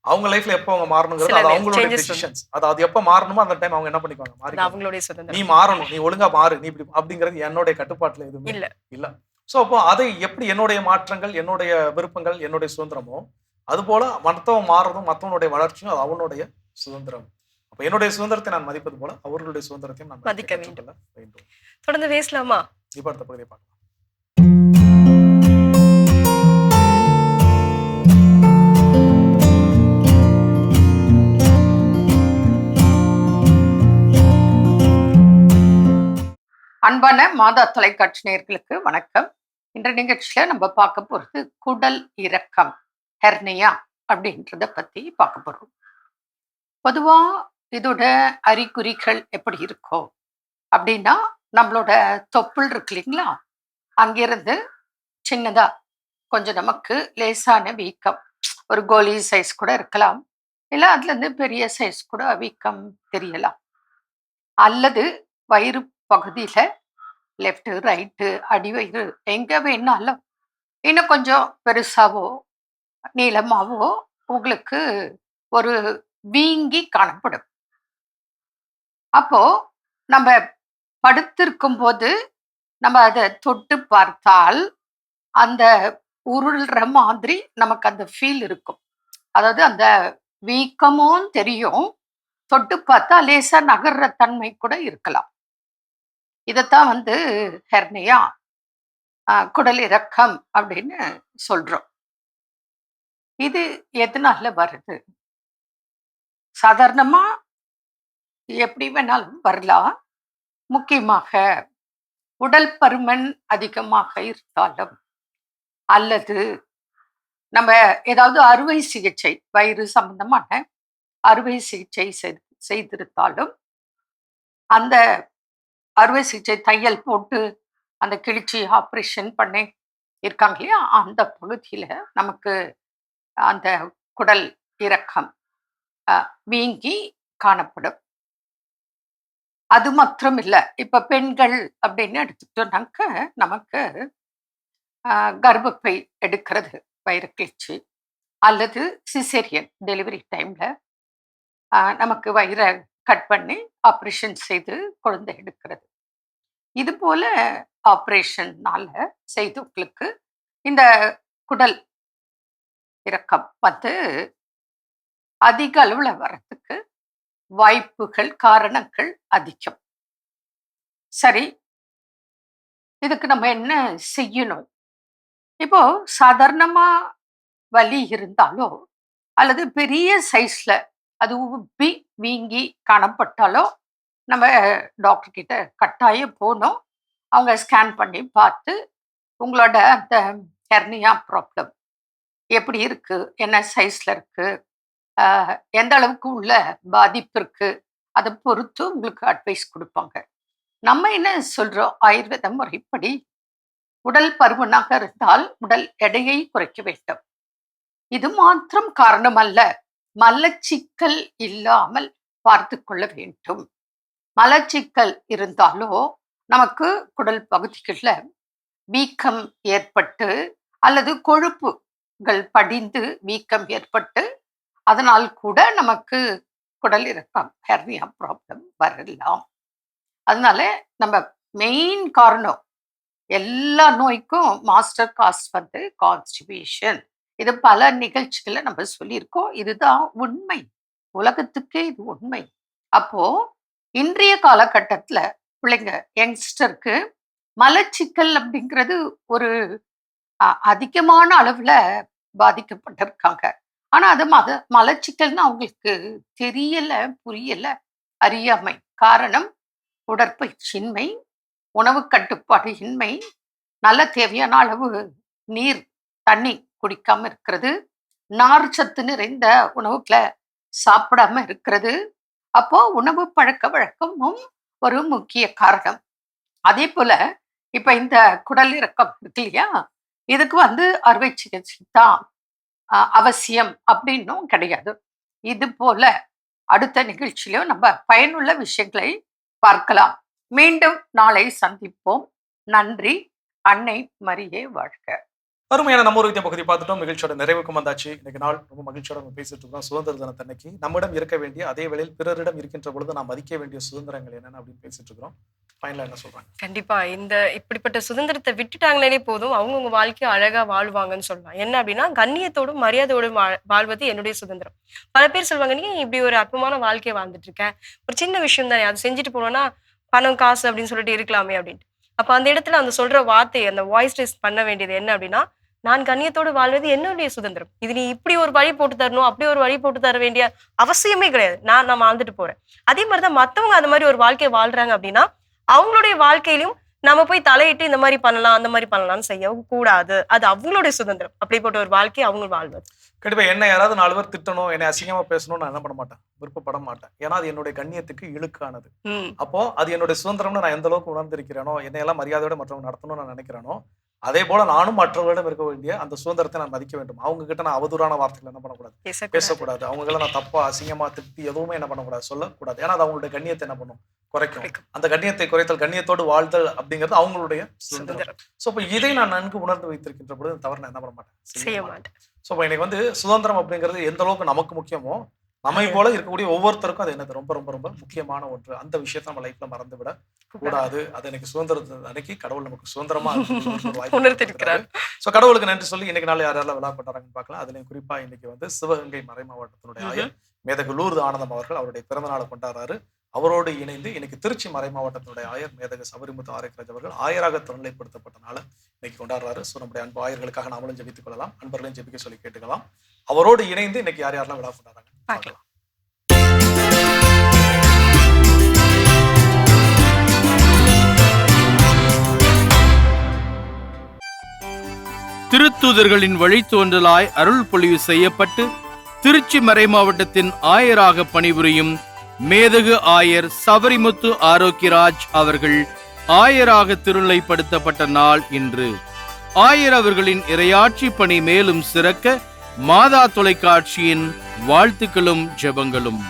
அவங்க லைஃப்ல எப்ப அவங்க மாறணுங்கிறது அது அவங்களுடைய டிசிஷன்ஸ். அது எப்ப மாறணுமோ அந்த டைம் அவங்க என்ன பண்ணிக்குவாங்க, அவங்களுடைய சுதந்திரம். நீ மாறணும், நீ ஒழுங்கா மாறு, நீ இப்படி அப்படிங்கிறது என்னுடைய கட்டுப்பாட்டுல எதுவுமே இல்ல. சோ அப்போ அதை எப்படி என்னுடைய மாற்றங்கள், என்னுடைய விருப்பங்கள், என்னுடைய சுதந்திரமோ அது போல மற்றவன் மாறுறதும் மற்றவனுடைய வளர்ச்சியும் அது அவனுடைய சுதந்திரம். அப்ப என்னுடைய சுதந்திரத்தை நான் மதிப்பது போல அவர்களுடைய சுதந்திரத்தையும் நான் மதிக்க வேண்டும். தொடர்ந்து பேசலாமா? இப்ப அடுத்த பகுதியை பார்க்கலாம். அன்பான மாதா தொலைக்காட்சி நேயர்களுக்கு வணக்கம். இன்ற நிகழ்ச்சியில நம்ம பார்க்க போறது குடல் இறக்கம், ஹெர்னியா அப்படின்றத பத்தி பார்க்க போறோம். பொதுவா இதோட அறிகுறிகள் எப்படி இருக்கும் அப்படின்னா, நம்மளோட தொப்புள் இருக்கு இல்லைங்களா, அங்கிருந்து சின்னதா கொஞ்சம் நமக்கு லேசான வீக்கம், ஒரு கோலி சைஸ் கூட இருக்கலாம், இல்லை அதுல இருந்து பெரிய சைஸ் கூட வீக்கம் தெரியலாம். அல்லது வயிறு பகுதியில லெஃப்ட் ரைட்டு அடிவயிறு எங்க வேணாலும் இன்னும் கொஞ்சம் பெருசாவோ நீளமாவோ உங்களுக்கு ஒரு வீங்கி காணப்படும். அப்போ நம்ம படுத்திருக்கும் போது நம்ம அதை தொட்டு பார்த்தால் அந்த உருள்ற மாதிரி நமக்கு அந்த ஃபீல் இருக்கும். அதாவது அந்த வீக்கமும் தெரியும், தொட்டு பார்த்தா லேசா நகர்ற தன்மை கூட இருக்கலாம். இதைத்தான் வந்து ஹெர்னியா, குடல் இறக்கம் அப்படின்னு சொல்றோம். இது எதனால வருது? சாதாரணமா எப்படி வேணாலும் வரலாம். முக்கியமாக உடல் பருமன் அதிகமாக இருந்தாலும், அல்லது நம்ம ஏதாவது அறுவை சிகிச்சை, வயிறு சம்பந்தமான அறுவை சிகிச்சை செய்திருந்தாலும், அந்த அறுவை சிகிச்சை தையல் போட்டு அந்த கிழிச்சி ஆப்ரேஷன் பண்ணி இருக்காங்க இல்லையா, அந்த பகுதியில நமக்கு அந்த குடல் இறக்கம் வீங்கி காணப்படும். அது மாத்திரம் இல்லை, இப்ப பெண்கள் அப்படின்னு எடுத்துட்டோம்னாக்க நமக்கு கர்ப்பப்பை எடுக்கிறது, வயிறு கிழிச்சி, அல்லது சிசேரியன் டெலிவரி டைம்ல நமக்கு வயிறை கட் பண்ணி ஆப்ரேஷன் செய்து குழந்தை எடுக்கிறது. இது போல ஆப்ரேஷன்னால செய்தவங்களுக்கு இந்த குடல் இறக்கம் வந்து அதிக அளவுல வர்றதுக்கு வாய்ப்புகள், காரணங்கள் அதிகம். சரி, இதுக்கு நம்ம என்ன செய்யணும்? இப்போ சாதாரணமா வலி இருந்தாலோ அல்லது பெரிய சைஸ்ல அது உப்பி வீங்கி காணப்பட்டாலோ நம்ம டாக்டர் கிட்ட கட்டாயம் போகணும். அவங்க ஸ்கேன் பண்ணி பார்த்து உங்களோட அந்த ஹெர்னியா ப்ராப்ளம் எப்படி இருக்கு, என்ன சைஸ்ல இருக்கு, எந்த அளவுக்கு உள்ள பாதிப்பு இருக்கு, அதை பொறுத்து உங்களுக்கு அட்வைஸ் கொடுப்பாங்க. நம்ம என்ன சொல்றோம், ஆயுர்வேத முறைப்படி உடல் பருமனாக இருந்தால் உடல் எடையை குறைக்க வேண்டும். இது மாத்திரம் காரணம் அல்ல, மலச்சிக்கல் இல்லாமல் பார்த்து கொள்ள வேண்டும். மலச்சிக்கல் இருந்தாலோ நமக்கு குடல் பகுதிகளில் வீக்கம் ஏற்பட்டு அல்லது கொழுப்புகள் படிந்து வீக்கம் ஏற்பட்டு அதனால் கூட நமக்கு குடல் இறக்கம் ஹெர்னியா ப்ராப்ளம் வரலாம். அதனால நம்ம மெயின் காரணம் எல்லா நோய்க்கும் மாஸ்டர் காஸ் வந்து கான்ஸ்டிபேஷன். இது பல நிகழ்ச்சிகளை நம்ம சொல்லியிருக்கோம். இதுதான் உண்மை, உலகத்துக்கே இது உண்மை. அப்போ இன்றைய காலகட்டத்துல பிள்ளைங்க யங்ஸ்டருக்கு மலச்சிக்கல் அப்படிங்கிறது ஒரு அதிகமான அளவுல பாதிக்கப்பட்டிருக்காங்க. ஆனா அது மலச்சிக்கல்னு அவங்களுக்கு தெரியல, புரியல, அறியாமை. காரணம் உடற்பயிற்சியின்மை, உணவு கட்டுப்பாடு இன்மை, நல்ல தேவையான அளவு நீர் தண்ணி குடிக்காம இருக்கிறது, நார் சத்து நிறைந்த உணவுகளை சாப்பிடாம இருக்கிறது. அப்போ உணவு பழக்க வழக்கமும் ஒரு முக்கிய காரணம். அதே போல இப்ப இந்த குடல் இறக்கம் இருக்கு இல்லையா, இதுக்கு வந்து அறுவை சிகிச்சை தான் அவசியம் அப்படின்னும் கிடையாது. இது போல அடுத்த நிகழ்ச்சியிலும் நம்ம பயனுள்ள விஷயங்களை பார்க்கலாம். மீண்டும் நாளை சந்திப்போம். நன்றி. அன்னை மரியே வாழ்க. அருமையான நம்ம ஒரு வித்திய பகுதி பார்த்துட்டோம். நிகழ்ச்சியோட நிறைவுக்கும் வந்தாச்சு. இன்னைக்கு நாள் ரொம்ப மகிழ்ச்சியோட நம்ம பேசிட்டு இருக்கோம். சுதந்திர தினத்தன்னைக்கு நம்மிடம் இருக்க வேண்டிய அதே வேளையில் பிறரிடம் இருக்கின்ற பொழுது நாம் மதிக்க வேண்டிய சுதந்திரங்கள் என்னென்ன அப்படின்னு பேசிட்டு இருக்கிறோம். ஃபைனலா என்ன சொல்றாங்க? கண்டிப்பா இந்த இப்படிப்பட்ட சுதந்திரத்தை விட்டுட்டாங்களே போதும், அவங்கவுங்க வாழ்க்கையை அழகா வாழ்வாங்கன்னு சொல்லலாம். என்ன அப்படின்னா, கண்ணியத்தோடும் மரியாதையோடும் வாழ்வது என்னுடைய சுதந்திரம். பல பேர் சொல்லுவாங்க, நீ இப்படி ஒரு அற்புதமான வாழ்க்கையை வாழ்ந்துட்டு இருக்க, ஒரு சின்ன விஷயம் தானே, அதை செஞ்சுட்டு போனோம்னா பணம் காசு அப்படின்னு சொல்லிட்டு இருக்கலாமே அப்படின்ட்டு. அப்ப அந்த இடத்துல அந்த சொல்ற வார்த்தை, அந்த வாய்ஸ் டெஸ்ட் பண்ண வேண்டியது என்ன அப்படின்னா, நான் கண்ணியத்தோடு வாழ்வது என்னுடைய சுதந்திரம். இது நீ இப்படி ஒரு வழி போட்டு தரணும், அப்படி ஒரு வழி போட்டு தர வேண்டிய அவசியமே கிடையாது. நான் வாழ்ந்துட்டு போறேன். அதே மாதிரிதான் மத்தவங்க அந்த மாதிரி ஒரு வாழ்க்கையை வாழ்றாங்க அப்படின்னா, அவங்களுடைய வாழ்க்கையிலும் நம்ம போய் தலையிட்டு இந்த மாதிரி பண்ணலாம் அந்த மாதிரி பண்ணலாம்னு செய்யவும் கூடாது. அது அவங்களுடைய சுதந்திரம். அப்படிப்பட்ட ஒரு வாழ்க்கை அவங்க வாழ்வது. கண்டிப்பா என்ன யாராவது 4 பேர் திட்டணும், என்னை அசிங்கமா பேசணும்னு நான் என்ன பண்ண மாட்டேன், விருப்பப்பட மாட்டேன். ஏன்னா அது என்னுடைய கண்ணியத்துக்கு இழுக்கானது. அப்போ அது என்னுடைய சுதந்திரம்னு நான் எந்த அளவுக்கு உணர்ந்திருக்கிறேனோ, என்னையெல்லாம் மரியாதையோட மற்றவங்க நடத்தணும்னு நான் நினைக்கிறேனோ, அதே போல நானும் மற்றவர்களிடம் இருக்க வேண்டிய அந்த சுதந்திரத்தை நான் மதிக்க வேண்டும். அவங்க கிட்ட நான் அவதூறான வார்த்தைகள் என்ன பண்ணக்கூடாது, பேசக்கூடாது. அவங்கள நான் தப்பா அசிங்கமா திட்டி எதுவுமே என்ன பண்ணக்கூடாது, சொல்லக்கூடாது. ஏன்னா அது அவங்களுடைய கண்ணியத்தை என்ன பண்ணும், குறைக்கும். அந்த கண்ணியத்தை குறைத்தல், கண்ணியத்தோடு வாழ்தல் அப்படிங்கிறது அவங்களுடைய சுதந்திரம். ஸோ இப்போ இதை நான் நன்கு உணர்ந்து வைத்திருக்கின்ற பொழுது தவறு நான் என்ன பண்ண மாட்டேன், செய்ய மாட்டேன். ஸோ இப்போ எனக்கு வந்து சுதந்திரம் அப்படிங்கிறது எந்த அளவுக்கு நமக்கு முக்கியமோ, நம்மை போல இருக்கக்கூடிய ஒவ்வொருத்தருக்கும் அது என்னது ரொம்ப ரொம்ப ரொம்ப முக்கியமான ஒன்று. அந்த விஷயத்தை நம்ம லைஃப்ல மறந்து விட கூடாது. அது எனக்கு சுதந்திரத்தை அன்னைக்கு கடவுள் நமக்கு சுதந்திரமா உணர்த்திருக்கிறார். ஸோ கடவுளுக்கு நன்றி சொல்லி இன்னைக்கு நாள் யாரெல்லாம் விழா கொண்டாடுறாங்கன்னு பார்க்கலாம். அதுலயும் குறிப்பா இன்னைக்கு வந்து சிவகங்கை மறை மாவட்டத்தினுடைய ஆயர் மேதகு லூர்து ஆனந்தம் அவர்கள் அவருடைய பிறந்த நாளை கொண்டாடுறாரு. அவரோடு இணைந்து இன்னைக்கு திருச்சி மறை மாவட்டத்தினுடைய ஆயர் மேதகு சபரிமுத்து ஆரோக்கியராஜ் அவர்கள் ஆயராக திருநிலைப்படுத்தப்பட்ட நாளை இன்னைக்கு கொண்டாடுறாரு. ஸோ நம்முடைய அன்பு ஆயர்களுக்காக நாமளும் ஜெபித்துக் கொள்ளலாம், அன்பர்களையும் ஜெபிக்க சொல்லி கேட்டுக்கலாம். அவரோடு இணைந்து இன்னைக்கு யாரெல்லாம் விழா கொண்டாடுறாங்க பார்க்கலாம். திருத்தூதர்களின் வழித்தோன்றலாய் அருள் பொழிவு செய்யப்பட்டு திருச்சி மறை மாவட்டத்தின் ஆயராக பணிபுரியும் மேதகு ஆயர் சபரிமுத்து ஆரோக்கியராஜ் அவர்கள் ஆயராக திருநிலைப்படுத்தப்பட்ட நாள் இன்று. ஆயர் அவர்களின் இறையாட்சி பணி மேலும் சிறக்க மாதா தொலைக்காட்சியின் வாழ்த்துக்களும் ஜெபங்களும்.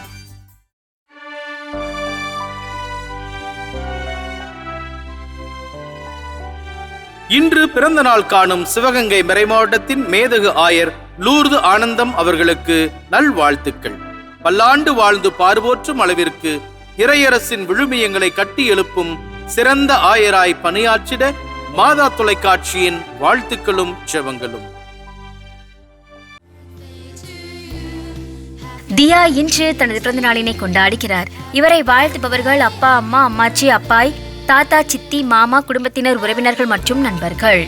இன்று பிறந்த நாள் காணும் சிவகங்கை மறை மாவட்டத்தின் மேதகு ஆயர் லூர்து ஆனந்தம் அவர்களுக்கு நல்வாழ்த்துக்கள். பல்லாண்டு வாழ்ந்து பார்வோற்றும் அளவிற்கு இறையரசின் விழுமியங்களை கட்டி எழுப்பும் சிறந்த ஆயராய் பணியாற்றிட மாதா தொலைக்காட்சியின் வாழ்த்துக்களும் ஜெபங்களும். தியா இன்று தனது பிறந்த நாளினை கொண்டாடுகிறார். இவரை வாழ்த்துபவர்கள் அப்பா, அம்மா, அம்மாச்சி, அப்பாய், தாத்தா, சித்தி, மாமா, குடும்பத்தினர், உறவினர்கள் மற்றும் நண்பர்கள்.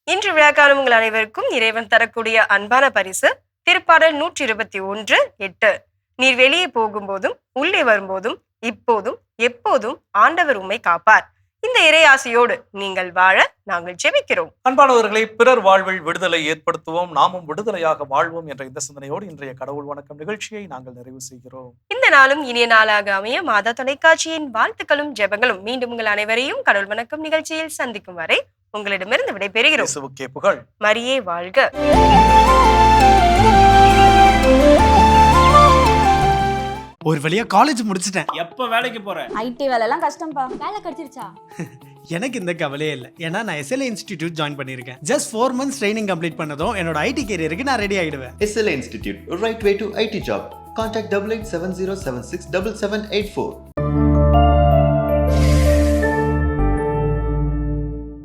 இன்று விழா காணும் உங்கள் அனைவருக்கும் இறைவன் தரக்கூடிய அன்பான பரிசு திருப்பாடல் 121:8. நீர் வெளியே போகும்போதும் உள்ளே வரும்போதும் இப்போதும் எப்போதும் ஆண்டவர் உம்மை காப்பார். இந்த இறை ஆசையோடு நீங்கள் வாழ நாங்கள் ஜெபிக்கிறோம். அன்பானவர்களை, பிறர் வாழ்வில் விடுதலை ஏற்படுத்துவோம், நாமும் விடுதலையாக வாழ்வோம் என்ற இந்த சிந்தனையோடு இன்றைய கடவுள் வணக்கம் நிகழ்ச்சியை நாங்கள் நிறைவு செய்கிறோம். இந்த நாளும் இனிய நாளாக அமைய மாதா தொலைக்காட்சியின் வாழ்த்துக்களும் ஜெபங்களும். மீண்டும் உங்கள் அனைவரையும் கடவுள் வணக்கம் நிகழ்ச்சியில் சந்திக்கும் வரை உங்களிடமிருந்து விடைபெறுகிறோம். இயேசுவுக்கே புகழ். மரியே வாழ்க. ஒரு வழியா காலேஜ் முடிச்சிட்டேன். எப்ப வேலைக்கு போற? ஐடி வேலை எல்லாம் கஷ்டம்பா. வேலை கிடைச்சிருச்சா? எனக்கு இந்த கவலையே இல்லை, ஏன்னா நான் SLA இன்ஸ்டிடியூட் ஜாயின் பண்ணியிருக்கேன். ஜஸ்ட் 4 months ட்ரைனிங் கம்ப்ளீட் பண்ணதும் என்னோட ஐடி கேரியருக்கு நான் ரெடி ஆயிடுவேன். SLA Institute, right way to IT job. Contact 8870767784.